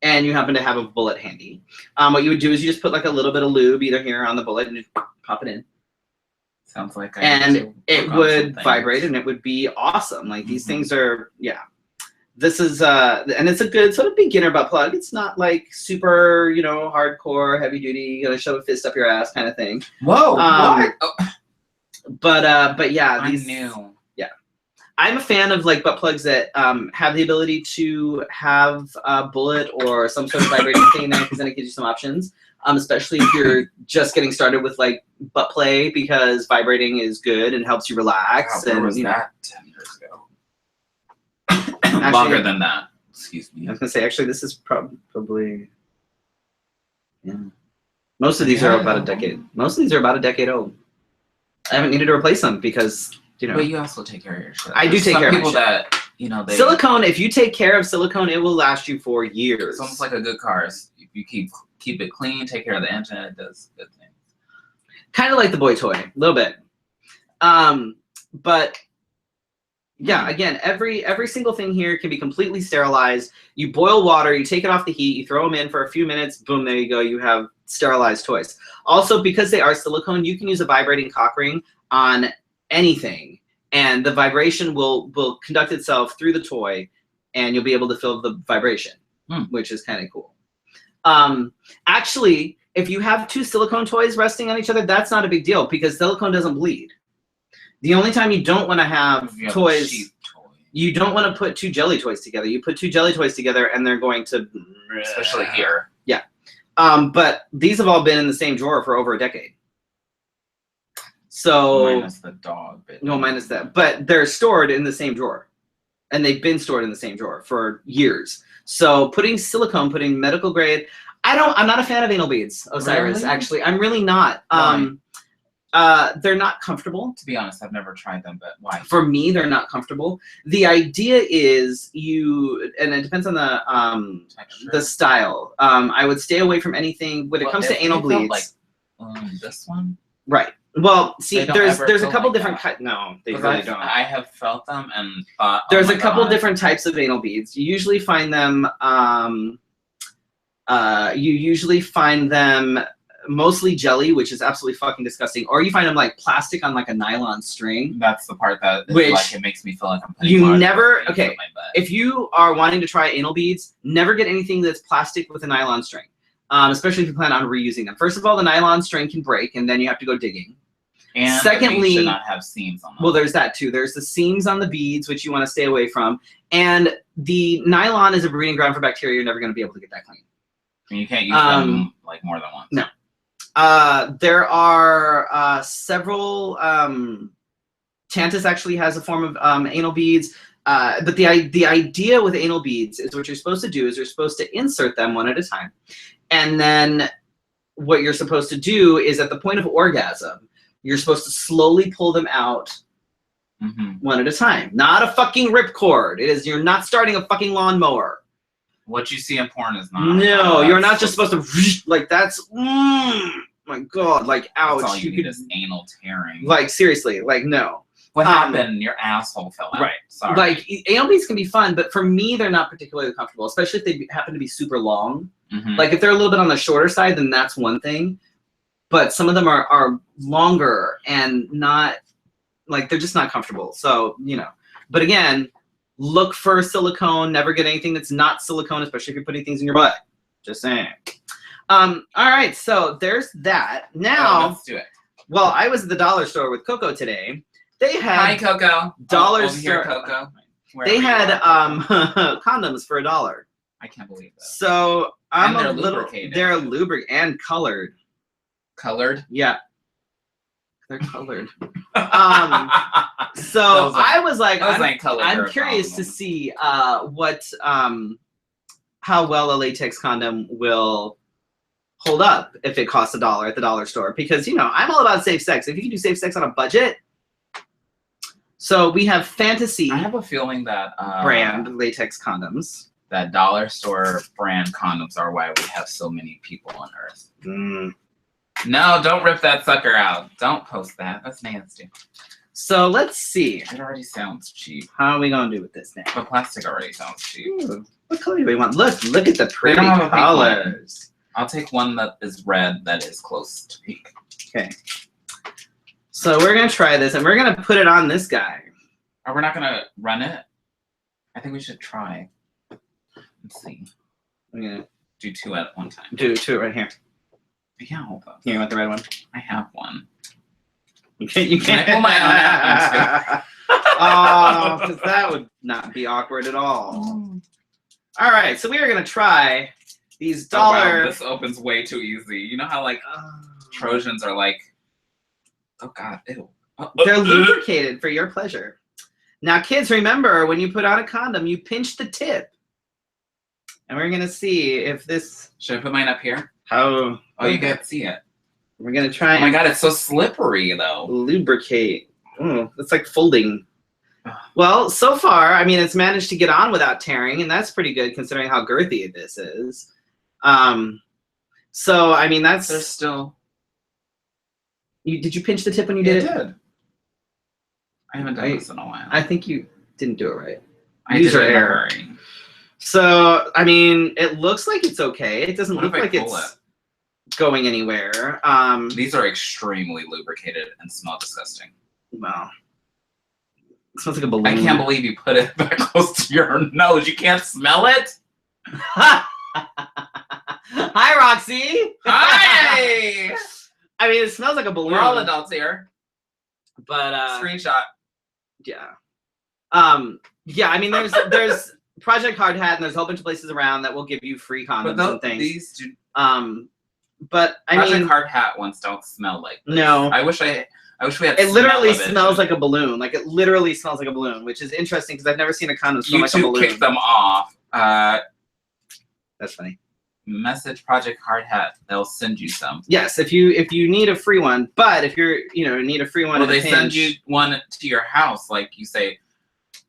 and you happen to have a bullet handy. What you would do is you just put like a little bit of lube either here on the bullet and just pop it in. Sounds like and it would vibrate and it would be awesome. Like these things are, yeah. This is, and it's a good sort of beginner butt plug. It's not like super, you know, hardcore, heavy duty, gonna shove a fist up your ass kind of thing. Whoa, what? But yeah, I knew. Yeah. I'm a fan of like butt plugs that have the ability to have a bullet or some sort of vibrating thing in there, because then it gives you some options. Especially if you're just getting started with like butt play, because vibrating is good and helps you relax. Wow, and was you know, that 10 years ago? Actually, longer than that. Excuse me. I was gonna say, actually, this is probably, yeah. Most of these are about a decade. Most of these are about a decade old. I haven't needed to replace them because, you know. But you also take care of your shit. I do take care of my shit. Some people that, you know, they. Silicone. If you take care of silicone, it will last you for years. It's almost like a good car. If you keep it clean, take care of the engine, it does good things. Kind of like the boy toy, a little bit. But. Yeah, again, every single thing here can be completely sterilized. You boil water, you take it off the heat, you throw them in for a few minutes, boom, there you go, you have sterilized toys. Also, because they are silicone, you can use a vibrating cock ring on anything, and the vibration will conduct itself through the toy, and you'll be able to feel the vibration, which is kind of cool. Actually, if you have 2 silicone toys resting on each other, that's not a big deal because silicone doesn't bleed. The only time you don't want to have toys, you don't want to put 2 jelly toys together. You put 2 jelly toys together and they're going to... Especially here. Yeah. But these have all been in the same drawer for over a decade. So... Minus the dog bit. No, minus that. But they're stored in the same drawer. And they've been stored in the same drawer for years. So putting silicone, putting medical grade... I'm not a fan of anal beads, Osiris, really? actually. I'm really not. They're not comfortable. To be honest, I've never tried them, but why? For me, they're not comfortable. The idea is and it depends on the style. I would stay away from anything when it comes to anal bleeds. Like this one? Right. Well, see, there's a couple like different kinds. No, they really don't. I have felt them and thought, there's a couple different types of anal beads. You usually find them mostly jelly, which is absolutely fucking disgusting, or you find them like plastic on like a nylon string. That's the part that it makes me feel like I'm putting you never in my butt. If you are wanting to try anal beads, never get anything that's plastic with a nylon string, especially if you plan on reusing them. First of all, the nylon string can break and then you have to go digging. And secondly, the beads should not have seams on them. Well, there's that too. There's the seams on the beads, which you want to stay away from, and the nylon is a breeding ground for bacteria. You're never going to be able to get that clean. And you can't use them like more than once. No. There are several. Tantus actually has a form of anal beads. But the idea with anal beads is what you're supposed to do is you're supposed to insert them one at a time. And then what you're supposed to do is at the point of orgasm, you're supposed to slowly pull them out one at a time. Not a fucking ripcord. You're not starting a fucking lawnmower. What you see in porn is not. No, you're not just supposed to like that's my god, like ouch. That's all you need is anal tearing. Like seriously, like no. What happened? Your asshole fell out. Right. Sorry. Like anal beads can be fun, but for me they're not particularly comfortable, especially if they happen to be super long. Like if they're a little bit on the shorter side, then that's one thing. But some of them are longer and not like they're just not comfortable. So, you know. But again, look for silicone. Never get anything that's not silicone, especially if you're putting things in your butt. Just saying. All right, so there's that. Now, let's do it. Well, I was at the dollar store with Coco today. They had Hi, Coco. Dollar store. Here, Coco. They had condoms for $1. I can't believe that. So I'm and a little. Lubricated. They're lubricated and colored. Colored? Yeah. They're colored. So I was like, I'm curious to see how well a latex condom will hold up if it costs $1 at the dollar store, because you know I'm all about safe sex. If you can do safe sex on a budget. So we have Fantasy. I have a feeling that brand latex condoms. That dollar store brand condoms are why we have so many people on Earth. No, don't rip that sucker out. Don't post that. That's nasty. So let's see. It already sounds cheap. How are we gonna do with this now? But plastic already sounds cheap. Ooh, what color do we want? Look at the pretty colors. I'll take one that is red that is close to pink. Okay. So we're gonna try this, and we're gonna put it on this guy. Are we not gonna run it? I think we should try. Let's see. I'm gonna do 2 at one time. Do 2 right here. I can't hold those. Here, you want the red one? I have one. You can't. Can I pull my own out? Oh, because that would not be awkward at all. All right, so we are gonna try these dollar. Oh, wow, this opens way too easy. You know how like Trojans are like, oh god, ew. They're lubricated for your pleasure. Now, kids, remember when you put on a condom, you pinch the tip, and we're gonna see if this. Should I put mine up here? How? Oh, you can't see it. We're gonna try. Oh my god, it's so slippery though. Lubricate. Oh, it's like folding. Well, so far, I mean, it's managed to get on without tearing, and that's pretty good considering how girthy this is. So I mean, that's. There's still. Did you pinch the tip when you did it? I did. I haven't done this in a while. I think you didn't do it right. User error. So I mean, it looks like it's okay. It doesn't look like it's going anywhere. These are extremely lubricated and smell disgusting. Wow. It smells like a balloon. I can't believe you put it back close to your nose. You can't smell it? Hi, Roxy. Hi! I mean, it smells like a balloon. We're all adults here. But Screenshot. yeah. Yeah, I mean, there's Project Hard Hat, and there's a whole bunch of places around that will give you free condoms and things. These do. But I Project mean, Hard Hat ones don't smell like this. No. I wish we had. It literally smells like a balloon. Like, it literally smells like a balloon, which is interesting because I've never seen a condom smell like a balloon. YouTube kicked them off. That's funny. Message Project Hard Hat. They'll send you some. Yes, if you need a free one, but if you're need a free one, well, they send you one to your house. Like you say,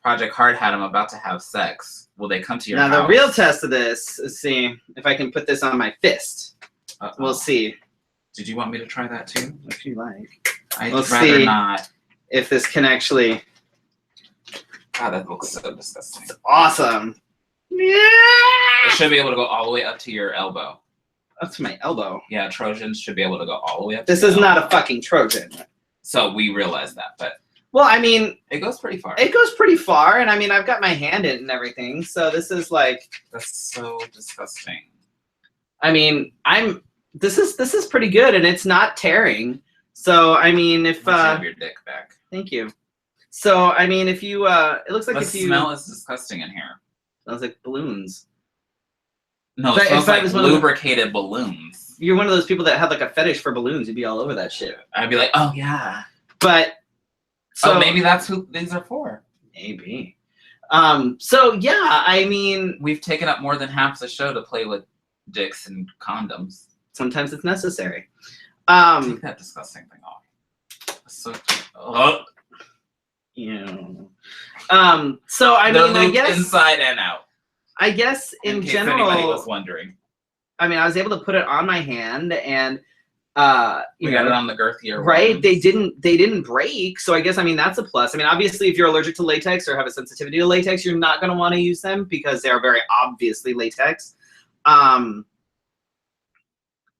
Project Hard Hat, I'm about to have sex. Will they come to your house? Now the real test of this is see if I can put this on my fist. We'll see. Did you want me to try that too? If you like. I'd We'll rather see not. If this can actually. God, that looks so disgusting. It's awesome. Yeah. It should be able to go all the way up to your elbow. Up to my elbow. Yeah, Trojans should be able to go all the way up. This is not a fucking Trojan. So we realize that, but. Well, I mean, it goes pretty far. It goes pretty far, and I mean, I've got my hand in it and everything, so this is like. That's so disgusting. I mean, This is pretty good, and it's not tearing. So I mean, if have your dick back. Thank you. So I mean, if you it looks like the if you smell is disgusting in here. Smells like balloons. No, it smells like lubricated balloons. You're one of those people that have like a fetish for balloons. You'd be all over that shit. I'd be like, oh yeah. But so maybe that's who these are for. Maybe. So yeah, I mean, we've taken up more than half the show to play with dicks and condoms. Sometimes it's necessary. Take that disgusting thing off. So, so I mean, I guess inside and out. I guess in general, anybody was wondering. I mean, I was able to put it on my hand, and we got it on the girthier. Right? Ones. They didn't break, so I guess that's a plus. I mean, obviously, if you're allergic to latex or have a sensitivity to latex, you're not going to want to use them because they are very obviously latex.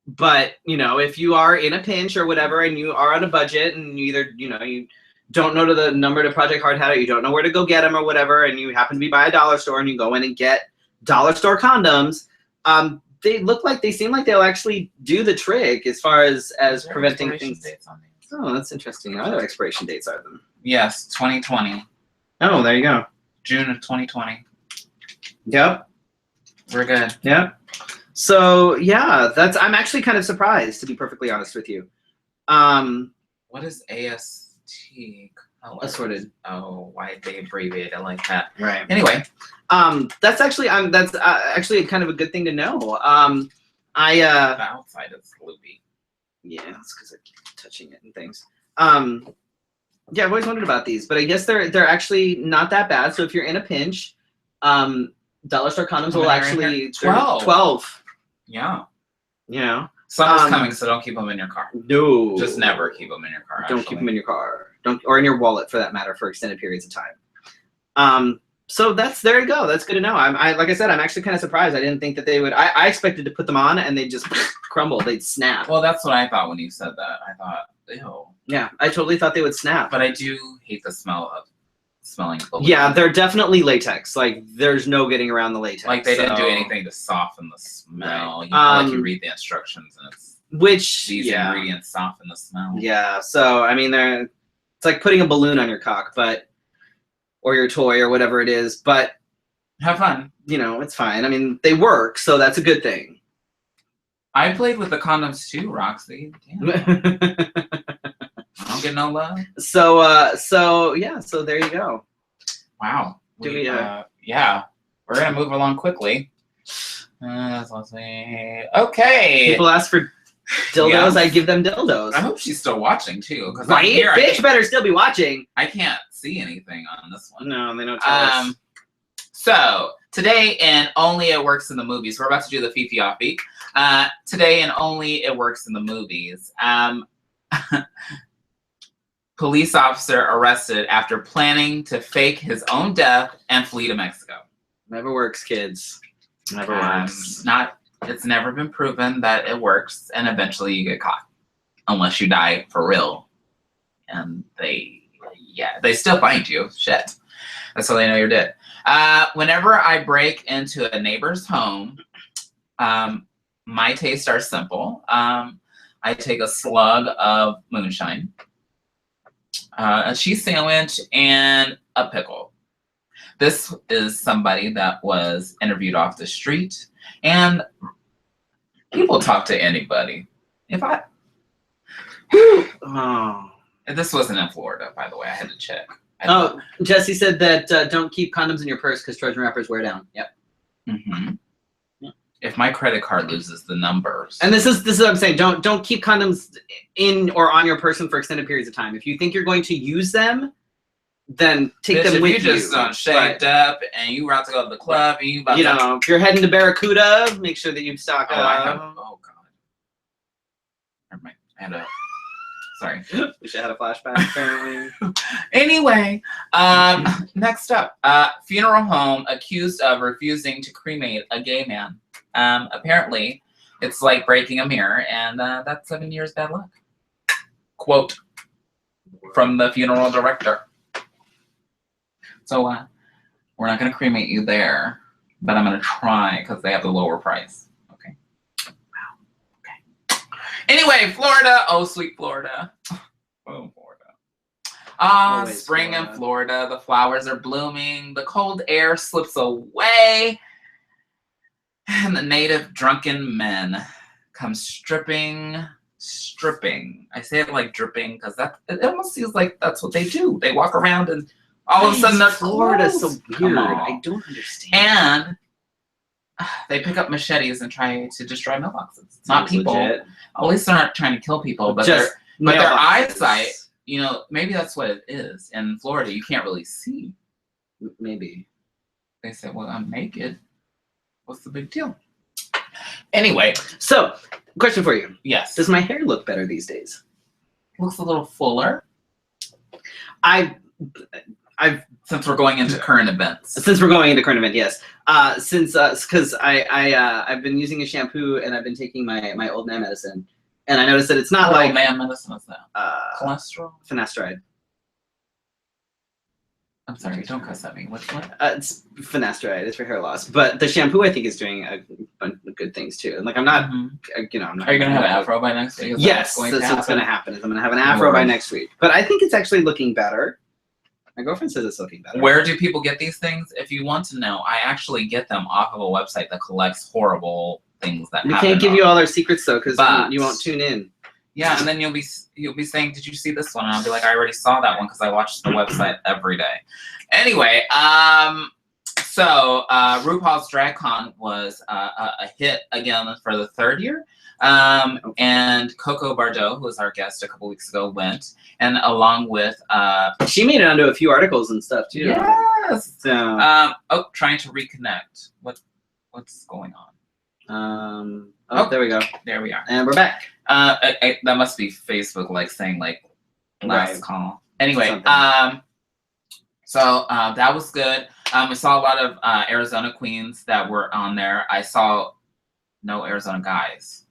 But, if you are in a pinch or whatever and you are on a budget and you either, you don't know the number to Project Hard Hat or you don't know where to go get them or whatever, and you happen to be by a dollar store and you go in and get dollar store condoms, they seem like they'll actually do the trick as far as preventing things. Dates on these? Oh, that's interesting. Are there expiration dates are them? Yes, 2020. Oh, there you go. June of 2020. Yep. We're good. Yep. So yeah, I'm actually kind of surprised, to be perfectly honest with you. What is AST? Assorted. Oh, why they abbreviate it like that? Right. Anyway, that's actually kind of a good thing to know. the outside is loopy. Yeah, it's because I keep touching it and things. Yeah, I've always wondered about these, but I guess they're actually not that bad. So if you're in a pinch, dollar store condoms will actually 12. Yeah. Summer's coming, so don't keep them in your car. No. Just never keep them in your car. Don't keep them in your car. Or in your wallet for that matter for extended periods of time. So there you go. That's good to know. Like I said, I'm actually kind of surprised. I didn't think that they would. I expected to put them on and they'd just crumble. They'd snap. Well, that's what I thought when you said that. I thought, ew. Yeah, I totally thought they would snap. But I do hate the smell of smelling balloons. Yeah, they're definitely latex. Like, there's no getting around the latex. Like, they didn't do anything to soften the smell. Right. Like you read the instructions and it's these ingredients soften the smell. Yeah, so I mean, it's like putting a balloon on your cock, or your toy or whatever it is. But have fun. It's fine. I mean, they work, so that's a good thing. I played with the condoms too, Roxy. I don't get no love. So yeah, so there you go. Wow. Yeah, we're gonna move along quickly. Let's see. Okay. People ask for dildos. Yes. I give them dildos. I hope she's still watching too. Right? Bitch better still be watching. I can't see anything on this one. No, they don't tell us. So today and only it works in the movies. We're about to do the Fefe off beat. Today and only it works in the movies. Police officer arrested after planning to fake his own death and flee to Mexico. Never works, kids. Never works. It's never been proven that it works, and eventually you get caught. Unless you die for real. And they Yeah, they still find you. Shit. That's how they know you're dead. Whenever I break into a neighbor's home, my tastes are simple. I take a slug of moonshine, a cheese sandwich, and a pickle. This is somebody that was interviewed off the street, and people talk to anybody. This wasn't in Florida, by the way. I had to check. Jesse said that don't keep condoms in your purse because Trojan rappers wear down. Yep. Mm-hmm. If my credit card loses the numbers. And this is what I'm saying. Don't keep condoms in or on your person for extended periods of time. If you think you're going to use them, then take them with you. If you just shaved up and you about to go to the club and if you're heading to Barracuda, make sure that you stock up. Oh God. Never mind. Sorry. We should have had a flashback, apparently. Anyway, next up, funeral home accused of refusing to cremate a gay man. Apparently, it's like breaking a mirror, and that's 7 years bad luck. Quote from the funeral director. So, we're not going to cremate you there, but I'm going to try because they have the lower price. Okay. Wow. Okay. Anyway, Florida. Oh, sweet Florida. Oh, Florida. Spring in Florida. The flowers are blooming. The cold air slips away. And the native drunken men come stripping. I say it like dripping because it almost feels like that's what they do. They walk around and all of a sudden, Florida's so weird. I don't understand. And they pick up machetes and try to destroy mailboxes. It's not people. Legit. At least they're not trying to kill people, but their eyesight, maybe that's what it is. In Florida, you can't really see. Maybe. They say, well, I'm naked. What's the big deal? Anyway. So, question for you. Yes. Does my hair look better these days? Looks a little fuller. Since we're going into current events. Since we're going into current event, yes. Because I've been using a shampoo and I've been taking my old man medicine, and I noticed that it's not old man medicine is that? Cholesterol? Finasteride. I'm sorry, don't cuss at me. What? It's finasteride. It's for hair loss, but the shampoo I think is doing a bunch of good things too. And like I'm not, I'm not. Are you gonna have an afro by next week? Yes, that's what's gonna happen. Is I'm gonna have an afro by next week. But I think it's actually looking better. My girlfriend says it's looking better. Where do people get these things? If you want to know, I actually get them off of a website that collects horrible things that happen. We can't give you all our secrets though, because you won't tune in. Yeah, and then you'll be saying, "Did you see this one?" And I'll be like, "I already saw that one because I watch the website every day." Anyway, so RuPaul's Drag Con was a hit again for the third year. And Coco Bardot, who was our guest a couple weeks ago, went, and along with she made it onto a few articles and stuff too. Yes. So trying to reconnect. What's going on? There we go. There we are. And we're back. That must be Facebook saying last call. Anyway, so that was good. We saw a lot of Arizona queens that were on there. I saw no Arizona guys.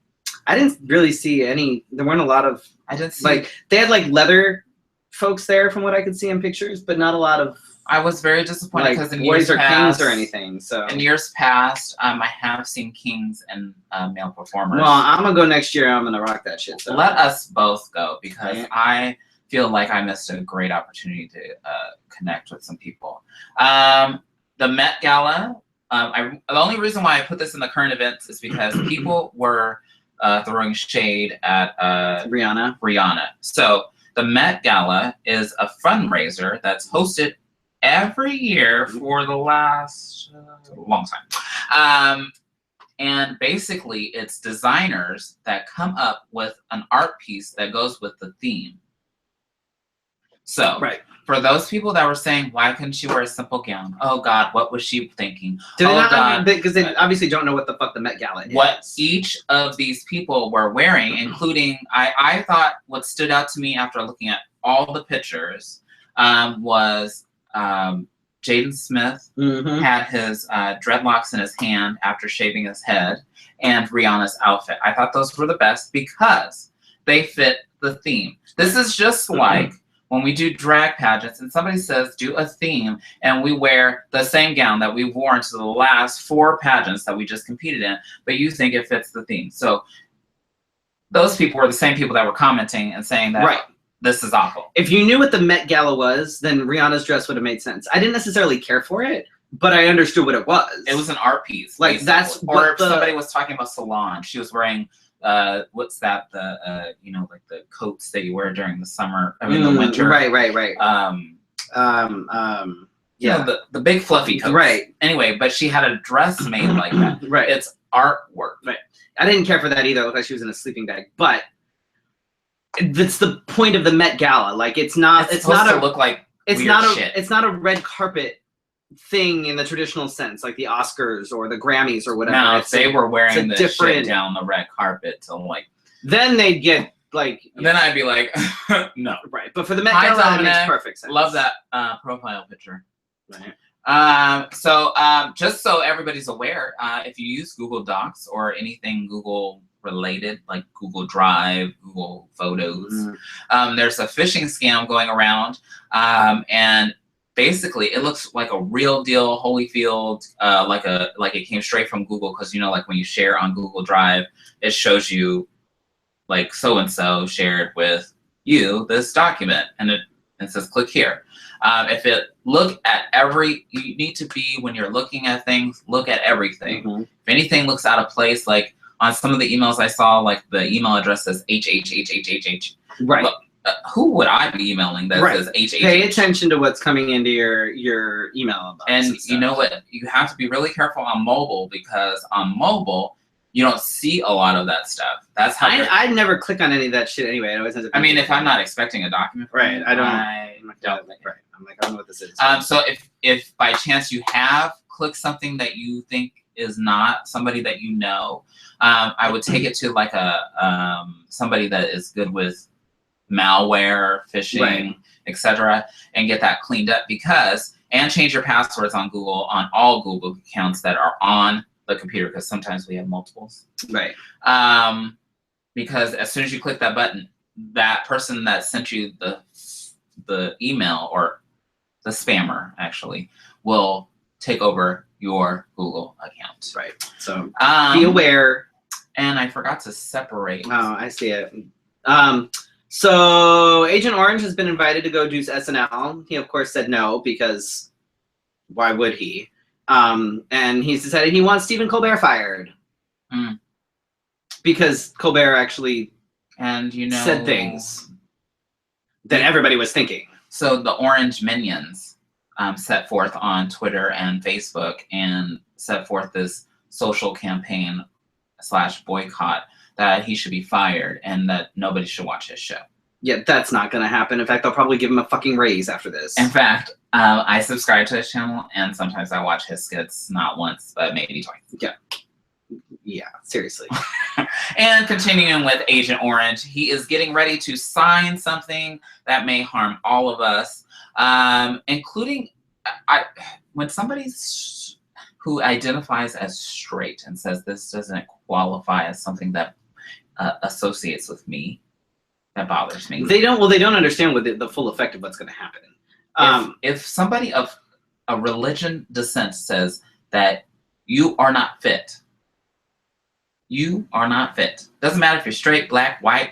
I didn't really see any. There weren't a lot of. I didn't see. They had leather folks there from what I could see in pictures, but not a lot of. I was very disappointed because in boys years or past, kings or anything. So in years past, I have seen kings and male performers. Well, I'm gonna go next year. I'm gonna rock that shit. So. Let us both go because I feel like I missed a great opportunity to connect with some people. The Met Gala. The only reason why I put this in the current events is because people were throwing shade at Rihanna. So the Met Gala is a fundraiser that's hosted every year for the last long time. And basically, it's designers that come up with an art piece that goes with the theme. So, for those people that were saying, why couldn't she wear a simple gown? Oh, God, what was she thinking? Because they obviously don't know what the fuck the Met Gala is. What each of these people were wearing, including, I thought what stood out to me after looking at all the pictures was Jaden Smith had his dreadlocks in his hand after shaving his head, and Rihanna's outfit. I thought those were the best because they fit the theme. This is just like when we do drag pageants and somebody says do a theme and we wear the same gown that we've worn to the last 4 pageants that we just competed in, but you think it fits the theme. So those people were the same people that were commenting and saying that this is awful. If you knew what the Met Gala was, then Rihanna's dress would have made sense. I didn't necessarily care for it, but I understood what it was. It was an art piece. Like that's or if somebody was talking about salon. She was wearing what's that? The you know, like the coats that you wear during the summer. I mean the winter. Right. Yeah, the big fluffy coats. Right. Anyway, but she had a dress made like that. Right. It's artwork. Right. I didn't care for that either. It looked like she was in a sleeping bag. But that's the point of the Met Gala. Like it's not to look like it's weird not shit. It's not a red carpet thing in the traditional sense, like the Oscars or the Grammys or whatever. Now, if they were wearing this different shit down the red carpet to like, then they'd get like. Then I'd be like, no. Right, but for the Met Gala, it makes perfect sense. Love that profile picture. Right. So just so everybody's aware, if you use Google Docs or anything Google related, like Google Drive, Google Photos, there's a phishing scam going around, and basically it looks like a real deal Holyfield, like it came straight from Google, because you know, like when you share on Google Drive, it shows you like so and so shared with you this document, and it says click here. If it look at you need to be, when you're looking at things, look at everything. If anything looks out of place, like on some of the emails I saw, like the email address says HHHHHH. Right. Look, who would I be emailing that says HHH? Pay attention to what's coming into your email. And you know what? You have to be really careful on mobile, because on mobile, you don't see a lot of that stuff. That's how I never click on any of that shit anyway. It always ends up. I mean, if I'm not expecting a document from you, I don't. Right. I'm like, I don't know what this is. So if by chance you have clicked something that you think is not somebody that you know, I would take it to like a somebody that is good with malware, phishing, etc., and get that cleaned up, and change your passwords on Google, on all Google accounts that are on the computer, because sometimes we have multiples. Right. Because as soon as you click that button, that person that sent you the email, or the spammer actually, will take over your Google account. Right. So be aware. And I forgot to separate. Oh, I see it. So Agent Orange has been invited to go do SNL. He of course said no, because why would he? And he's decided he wants Stephen Colbert fired. Because Colbert actually said things that everybody was thinking. So the Orange Minions set forth on Twitter and Facebook and set forth this social campaign / boycott that he should be fired and that nobody should watch his show. Yeah, that's not going to happen. In fact, they'll probably give him a fucking raise after this. In fact, I subscribe to his channel, and sometimes I watch his skits, not once, but maybe twice. Yeah, seriously. And continuing with Agent Orange, he is getting ready to sign something that may harm all of us, including when somebody who identifies as straight and says this doesn't qualify as something that associates with me, that bothers me. They don't understand what the full effect of what's going to happen. If somebody of a religion descent says that you are not fit, you are not fit. Doesn't matter if you're straight, black, white,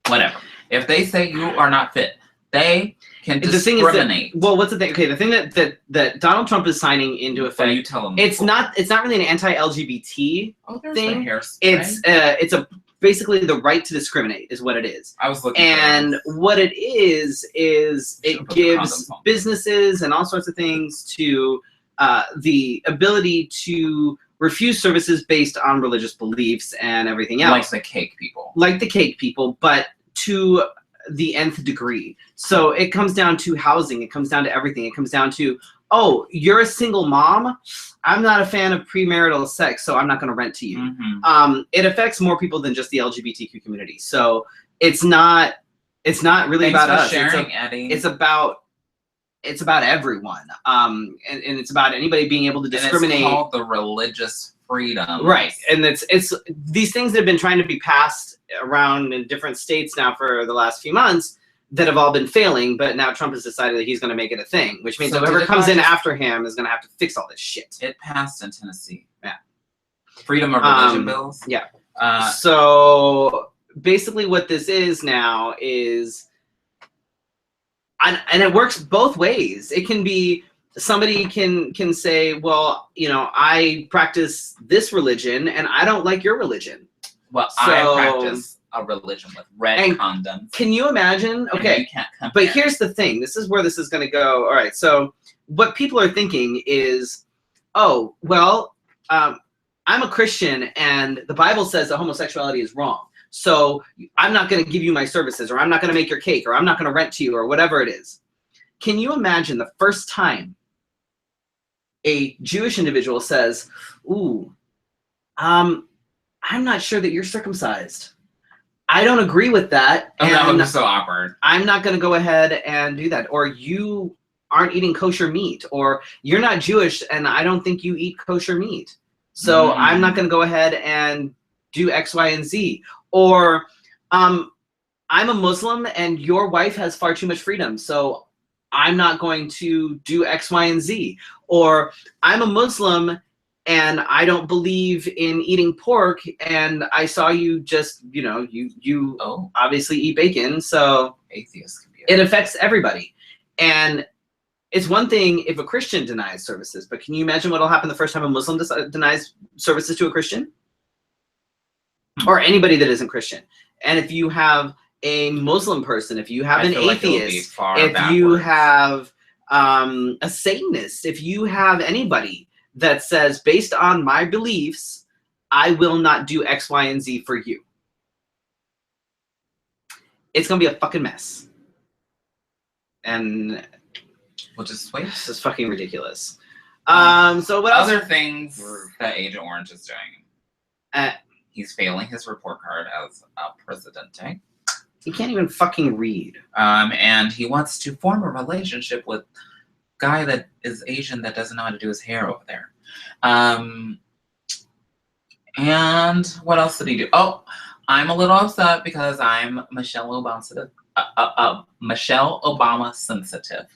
whatever. If they say you are not fit, they can discriminate. What's the thing? Okay, the thing that Donald Trump is signing into effect. Well, you tell them. It's not really an anti-LGBT thing. It's basically the right to discriminate is what it is. I was looking. And what it is it gives businesses and all sorts of things to the ability to refuse services based on religious beliefs and everything else. Like the cake people. But to the nth degree. So it comes down to housing. It comes down to everything. It comes down to, oh, you're a single mom. I'm not a fan of premarital sex, so I'm not going to rent to you. It affects more people than just the LGBTQ community. So it's not really about us. It's about everyone. And it's about anybody being able to discriminate. And it's called the religious freedom. Right. And it's these things that have been trying to be passed around in different states now for the last few months. that have all been failing, but now Trump has decided that he's going to make it a thing, which means So whoever did it comes in pass? after him is going to have to fix all this shit. It passed in Tennessee. Yeah. Freedom of religion bills. Yeah. Uh, So basically what this is now is, and it works both ways. It can be, somebody can say, well, you know, I practice this religion and I don't like your religion. well, So- I practice a religion with red And condoms. Can you imagine? and Okay. you can't come But here. here's the thing. This is where this is going to go. All right. So what people are thinking is, oh, well, I'm a Christian and the Bible says that homosexuality is wrong. So I'm not going to give you my services, or I'm not going to make your cake, or I'm not going to rent to you, or whatever it is. Can you imagine the first time a Jewish individual says, ooh, I'm not sure that you're circumcised. I don't agree with that. Oh, that would and be so awkward. I'm not going to go ahead and do that. Or you aren't eating kosher meat, or you're not Jewish and I don't think you eat kosher meat. So I'm not going to go ahead and do X, Y, and Z. Or I'm a Muslim and your wife has far too much freedom, so I'm not going to do X, Y, and Z. Or I'm a Muslim and I don't believe in eating pork, and I saw you just, you know, you obviously eat bacon, so Atheists can be. it affects everybody. And it's one thing if a Christian denies services, but can you imagine what'll happen the first time a Muslim denies services to a Christian? Or anybody that isn't Christian. And if you have a Muslim person, if you have an atheist, if you have a Satanist, if you have anybody that says, based on my beliefs, I will not do X, Y, and Z for you, it's gonna be a fucking mess. And We'll just wait. this is fucking ridiculous. So what else? Other things that Agent Orange is doing. He's failing his report card as a presidente. He can't even fucking read. And he wants to form a relationship with a guy that is Asian that doesn't know how to do his hair over there. And what else did he do? Oh, I'm a little upset because I'm Michelle Obama sensitive.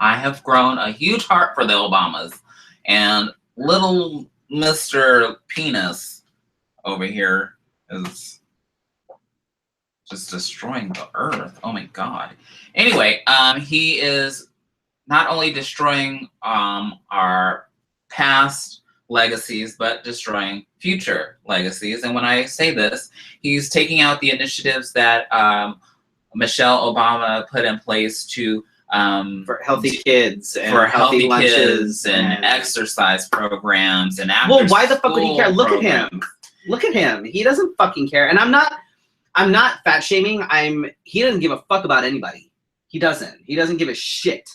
I have grown a huge heart for the Obamas, and little Mr. Penis over here is just destroying the earth. Oh my God. Anyway, he is not only destroying our past legacies, but destroying future legacies. And when I say this, he's taking out the initiatives that Michelle Obama put in place to for healthy kids and for healthy lunches kids and exercise programs and after well, why the fuck would he care? Look at him. programs. Look at him. He doesn't fucking care. And I'm not fat shaming. He doesn't give a fuck about anybody. He doesn't give a shit.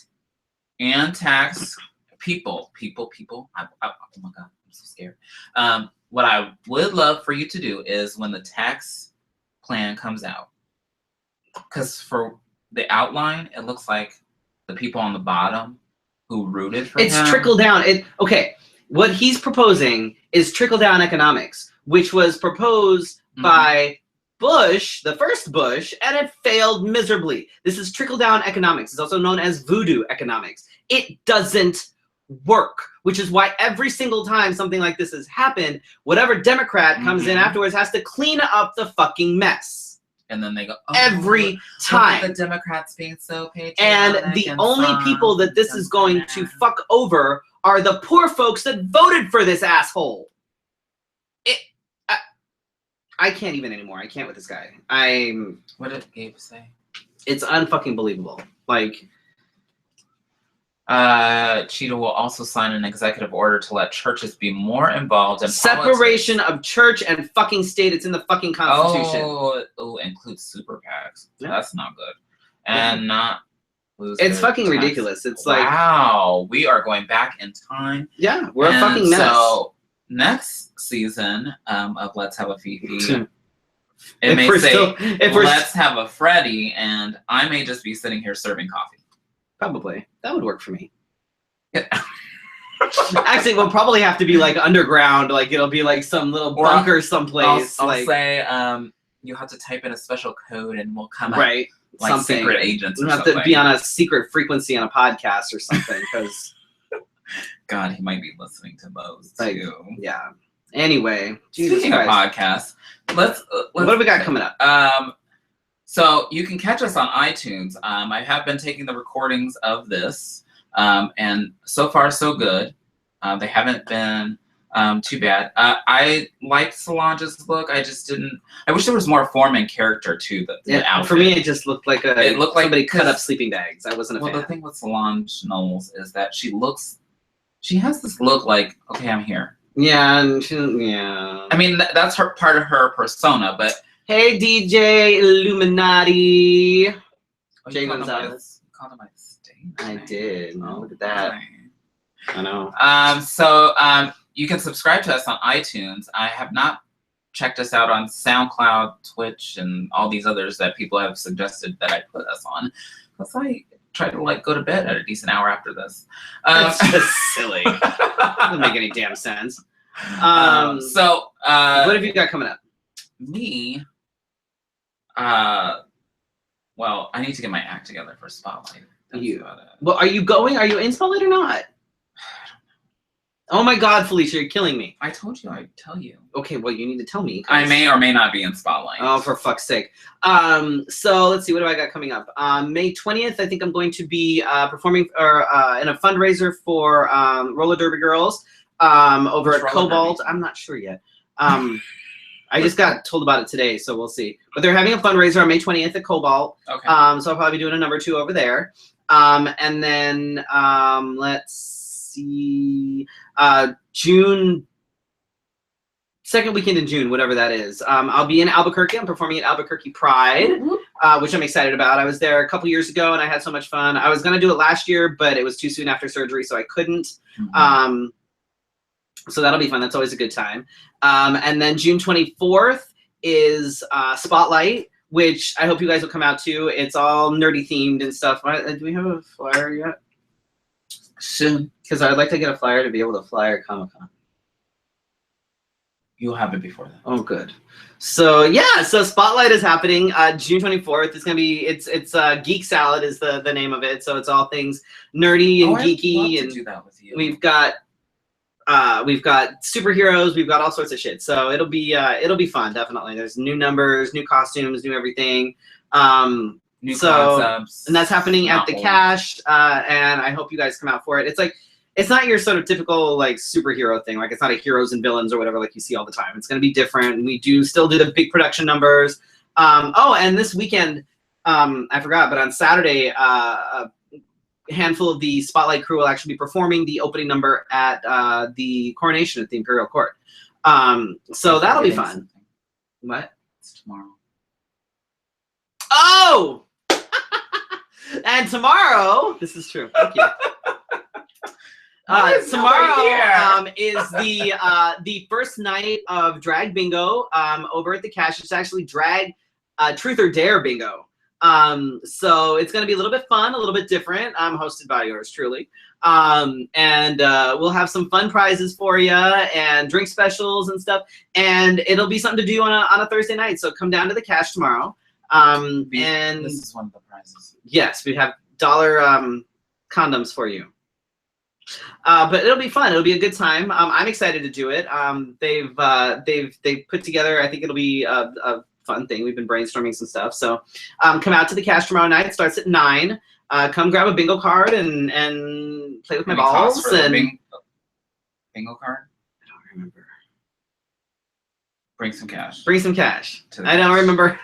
And tax people. Oh my God, I'm so scared. What I would love for you to do is when the tax plan comes out, because for the outline, it looks like the people on the bottom who rooted for him. It's trickle down. Okay, what he's proposing is trickle down economics, which was proposed by Bush, the first Bush, and it failed miserably. This is trickle down economics. It's also known as voodoo economics. It doesn't work, which is why every single time something like this has happened, whatever Democrat comes in afterwards has to clean up the fucking mess. And then they go, oh, every time. Look at the Democrats being so patriotic. And the only people that this is going to fuck over are the poor folks that voted for this asshole. I can't even anymore. I can't with this guy. What did Gabe say? It's unfucking believable. Like, Cheetah will also sign an executive order to let churches be more involved in separation politics. of church and fucking state. It's in the fucking Constitution. Oh, includes super PACs. Yeah. That's not good. And not lose. It's their fucking tax. ridiculous. It's like, wow, we are going back in time. yeah, we're a fucking mess. So next season of Let's Have a Fefe, it may we're say still- if we're Let's Have a Freddy, and I may just be sitting here serving coffee. Probably. That would work for me. Actually, we'll probably have to be like underground. Like it'll be like some little bunker someplace. I'll like, say you have to type in a special code and we'll come up. right. like something. secret agents. We or have something. to be on a secret frequency on a podcast or something because. God, he might be listening to those too. Yeah. Anyway, speaking of podcasts, let's what have we got coming up? So you can catch us on iTunes. I have been taking the recordings of this, and so far so good. They haven't been too bad. I liked Solange's look. I just didn't. I wish there was more form and character to the outfit. For me, it just looked like it looked somebody like cut up sleeping bags. I wasn't a fan. Well, the thing with Solange Knowles is that she has this look like, okay, I'm here. Yeah, and yeah. I mean, that's part of her persona, but. Hey, DJ Illuminati. Oh, Jay Gonzalez. You called him my stage I name. did. Oh, Look at that. I know. So you can subscribe to us on iTunes. I have not checked us out on SoundCloud, Twitch, and all these others that people have suggested that I put us on. Because I try to go to bed at a decent hour after this. That's just silly. Doesn't make any damn sense. So what have you got coming up? Me. Well, I need to get my act together for Spotlight. That's about it. Well, are you going? Are you in Spotlight or not? Oh my God, Felicia, you're killing me. I told you I'd tell you. Okay, well, you need to tell me. I may or may not be in Spotlight. Oh, for fuck's sake. So let's see, what do I got coming up? May 20th, I think I'm going to be performing in a fundraiser for Roller Derby Girls over at Cobalt. I'm not sure yet. I just got told about it today, so we'll see. But they're having a fundraiser on May 20th at Cobalt. Okay. So I'll probably be doing a number 2 over there. And then let's see, June, second weekend in June, whatever that is. I'll be in Albuquerque. I'm performing at Albuquerque Pride, which I'm excited about. I was there a couple years ago and I had so much fun. I was gonna do it last year, but it was too soon after surgery, so I couldn't. So that'll be fun. That's always a good time. And then June 24th is Spotlight, which I hope you guys will come out to. It's all nerdy themed and stuff. Do we have a flyer yet? Soon. Because I'd like to get a flyer to be able to fly at Comic-Con. You'll have it before then. Oh, good. So yeah, so Spotlight is happening June 24th. It's gonna be it's Geek Salad is the name of it. So it's all things nerdy and geeky. I'd love and to do that with you. We've got superheroes. We've got all sorts of shit. So it'll be fun. Definitely. There's new numbers, new costumes, new everything. New concepts. And that's happening at the Cash. And I hope you guys come out for it. It's not your sort of typical superhero thing. It's not a heroes and villains or whatever you see all the time. It's going to be different. We do still do the big production numbers. And this weekend, I forgot, but on Saturday, a handful of the Spotlight crew will actually be performing the opening number at the coronation at the Imperial Court. So that'll be fun. What? It's tomorrow. Oh! And tomorrow, this is true. Thank you. Tomorrow is the first night of Drag Bingo over at the Cash. It's actually Drag Truth or Dare Bingo. So it's going to be a little bit fun, a little bit different. Hosted by yours truly. And we'll have some fun prizes for you and drink specials and stuff. And it'll be something to do on a Thursday night. So come down to the Cash tomorrow. And this is one of the prizes. Yes, we have dollar condoms for you. But it'll be fun. It'll be a good time. I'm excited to do it. They've put together. I think it'll be a fun thing. We've been brainstorming some stuff. So come out to the Cash tomorrow night. It starts at 9. Come grab a bingo card and play with my balls. And bingo card. I don't remember. Bring some cash. Bring some cash. I don't remember.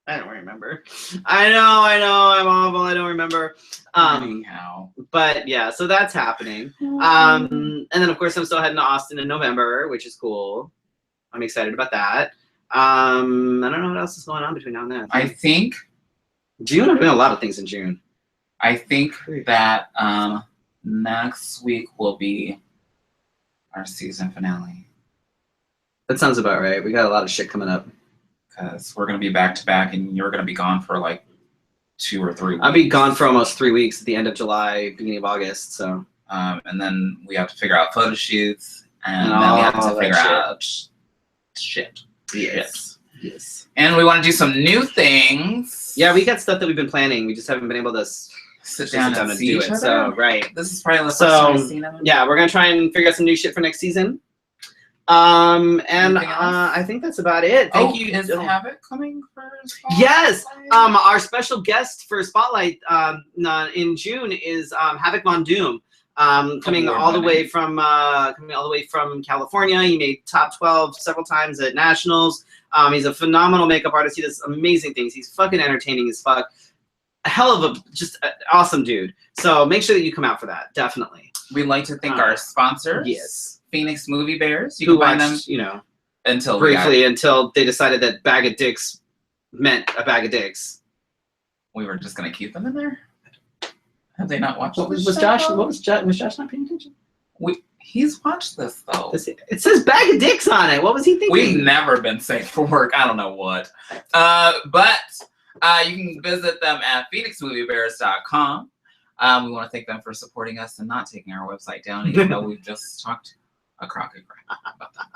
I don't remember. I know. I'm awful. I don't remember. Anyhow. But yeah, so that's happening. And then of course I'm still heading to Austin in November, which is cool. I'm excited about that. I don't know what else is going on between now and then. I think June. I'm doing a lot of things in June. I think that next week will be our season finale. That sounds about right. We got a lot of shit coming up. Because we're going to be back to back and you're going to be gone for 2 or 3 weeks. I'll be gone for almost 3 weeks at the end of July, beginning of August. So. And then we have to figure out photo shoots and then we have to figure out shit. Yes. Yes. And we want to do some new things. Yeah, we got stuff that we've been planning. We just haven't been able to sit down and see do each it. other. So, right. This is probably the first time I've seen them. Yeah, we're going to try and figure out some new shit for next season. I think that's about it. Thank you. Is Havoc coming for Spotlight? Yes. Our special guest for Spotlight in June is Havoc Von Doom. Coming all the way from California. He made top 12 several times at nationals. He's a phenomenal makeup artist. He does amazing things. He's fucking entertaining as fuck. A hell of just an awesome dude. So make sure that you come out for that. Definitely. We'd like to thank our sponsors. Yes. Phoenix Movie Bears. You can find them, until until they decided that bag of dicks meant a bag of dicks. We were just gonna keep them in there. Have they not watched? Was Josh not paying attention? He's watched this though. It says bag of dicks on it. What was he thinking? We've never been safe for work. I don't know what. But you can visit them at phoenixmoviebears.com. We want to thank them for supporting us and not taking our website down, even though we've just talked a crock of crap about that.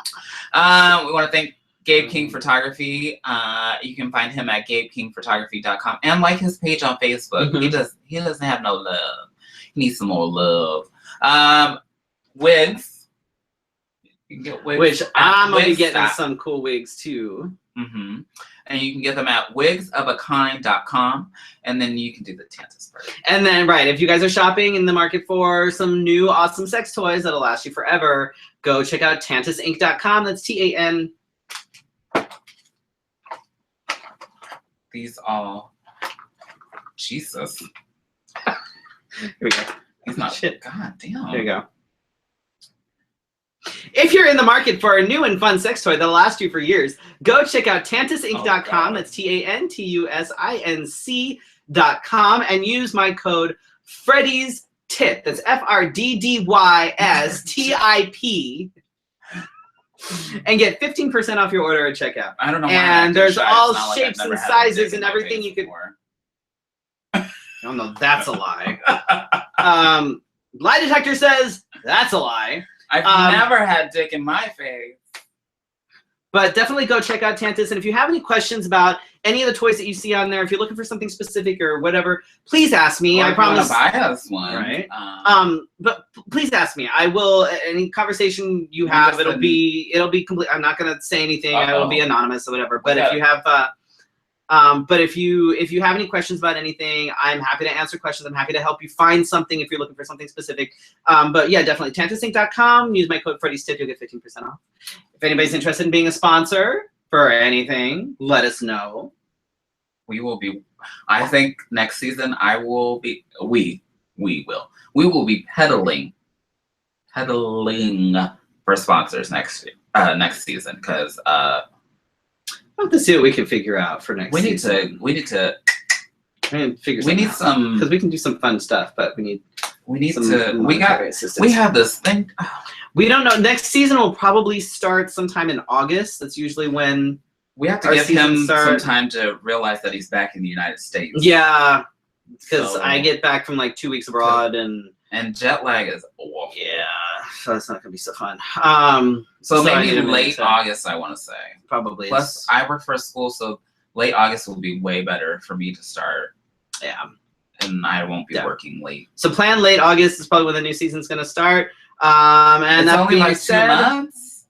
We want to thank Gabe King Photography. You can find him at GabeKingPhotography.com and like his page on Facebook. He doesn't have no love. He needs some more love. Wigs. You can get wigs. Which I'm gonna be getting some cool wigs too. And you can get them at wigsofakind.com, and then you can do the Tantus part. And then, if you guys are shopping in the market for some new awesome sex toys that'll last you forever, go check out tantusinc.com. That's TAN. These all, Jesus. Here we go. He's not shit. God damn. There you go. If you're in the market for a new and fun sex toy that'll last you for years, go check out tantusinc.com. That's TANTUSINC.com and use my code Freddy's Tip. That's FRDDYSTIP. And get 15% off your order at checkout. I don't know why. And there's all shapes and sizes and everything you could. I don't know. That's a lie. Lie detector says that's a lie. I've never had dick in my face. But definitely go check out Tantus. And if you have any questions about any of the toys that you see on there, if you're looking for something specific or whatever, please ask me. I promise. You want to buy us one, right? But please ask me. I will. Any conversation you have, it'll be complete. I'm not gonna say anything. It'll be anonymous or whatever. But if you have. But if you have any questions about anything, I'm happy to answer questions. I'm happy to help you find something if you're looking for something specific. But yeah, definitely tantusinc.com. Use my code Freddy's Tip. You'll get 15% off. If anybody's interested in being a sponsor for anything, let us know. We will be. I think next season I will be. We will be peddling for sponsors next season because. We'll have to see what we can figure out for next season. We need to figure something out. Some because we can do some fun stuff, but we have this thing. We don't know. Next season will probably start sometime in August. That's usually when we have to give him some time to realize that he's back in the United States. Yeah, because I get back from like 2 weeks abroad and jet lag is awful. Yeah, so it's not gonna be so fun. So maybe late August, I want to say. Probably. Plus, I work for a school, so late August will be way better for me to start. Yeah. And I won't be working late. So plan late August is probably when the new season's gonna start. And that being like 2 months.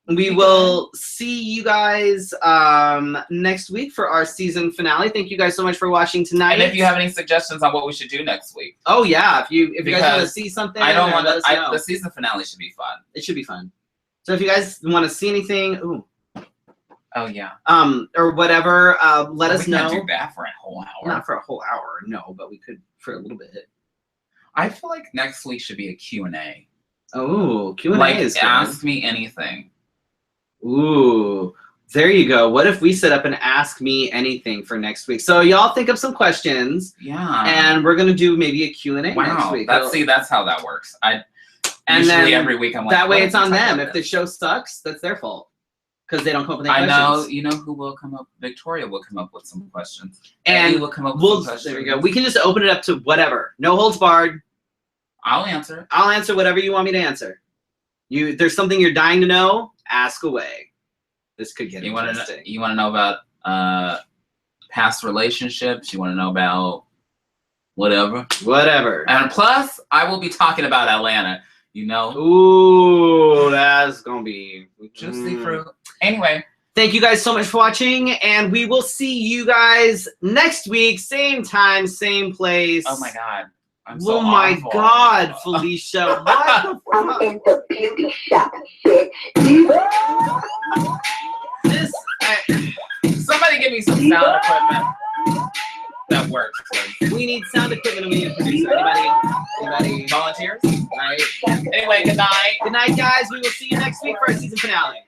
We will see you guys next week for our season finale. Thank you guys so much for watching tonight. And if you have any suggestions on what we should do next week. Oh yeah, if you guys want to see something, the season finale should be fun. It should be fun. So if you guys want to see anything, oh yeah, or whatever, let us know. We can't do that for a whole hour. Not for a whole hour, no, but we could for a little bit. I feel like next week should be a Q&A. Oh, Q&A is good. Ask me anything. Ooh, there you go. What if we set up an Ask Me Anything for next week? So y'all think of some questions. Yeah. And we're gonna do maybe a Q&A next week. That's how that works. And usually then every week I'm like, that way it's on them. If the show sucks, that's their fault. Because they don't come up with any questions. You know who will come up? Victoria will come up with some questions. And will come up with some questions. There we go. We can just open it up to whatever. No holds barred. I'll answer. I'll answer whatever you want me to answer. There's something you're dying to know, ask away. This could get You want interesting. to know about past relationships? You want to know about whatever? Whatever. And plus, I will be talking about Atlanta. You know. Ooh, that's gonna be Juicy fruit. Anyway. Thank you guys so much for watching, and we will see you guys next week, same time, same place. Oh my God. I'm so my awful. God, Felicia. What the I'm fuck? in the beauty shop, bitch. Somebody give me some sound equipment that works, please. We need sound equipment and we need a producer. Anybody? Volunteers? All right. Anyway, good night. Good night, guys. We will see you next week for our season finale.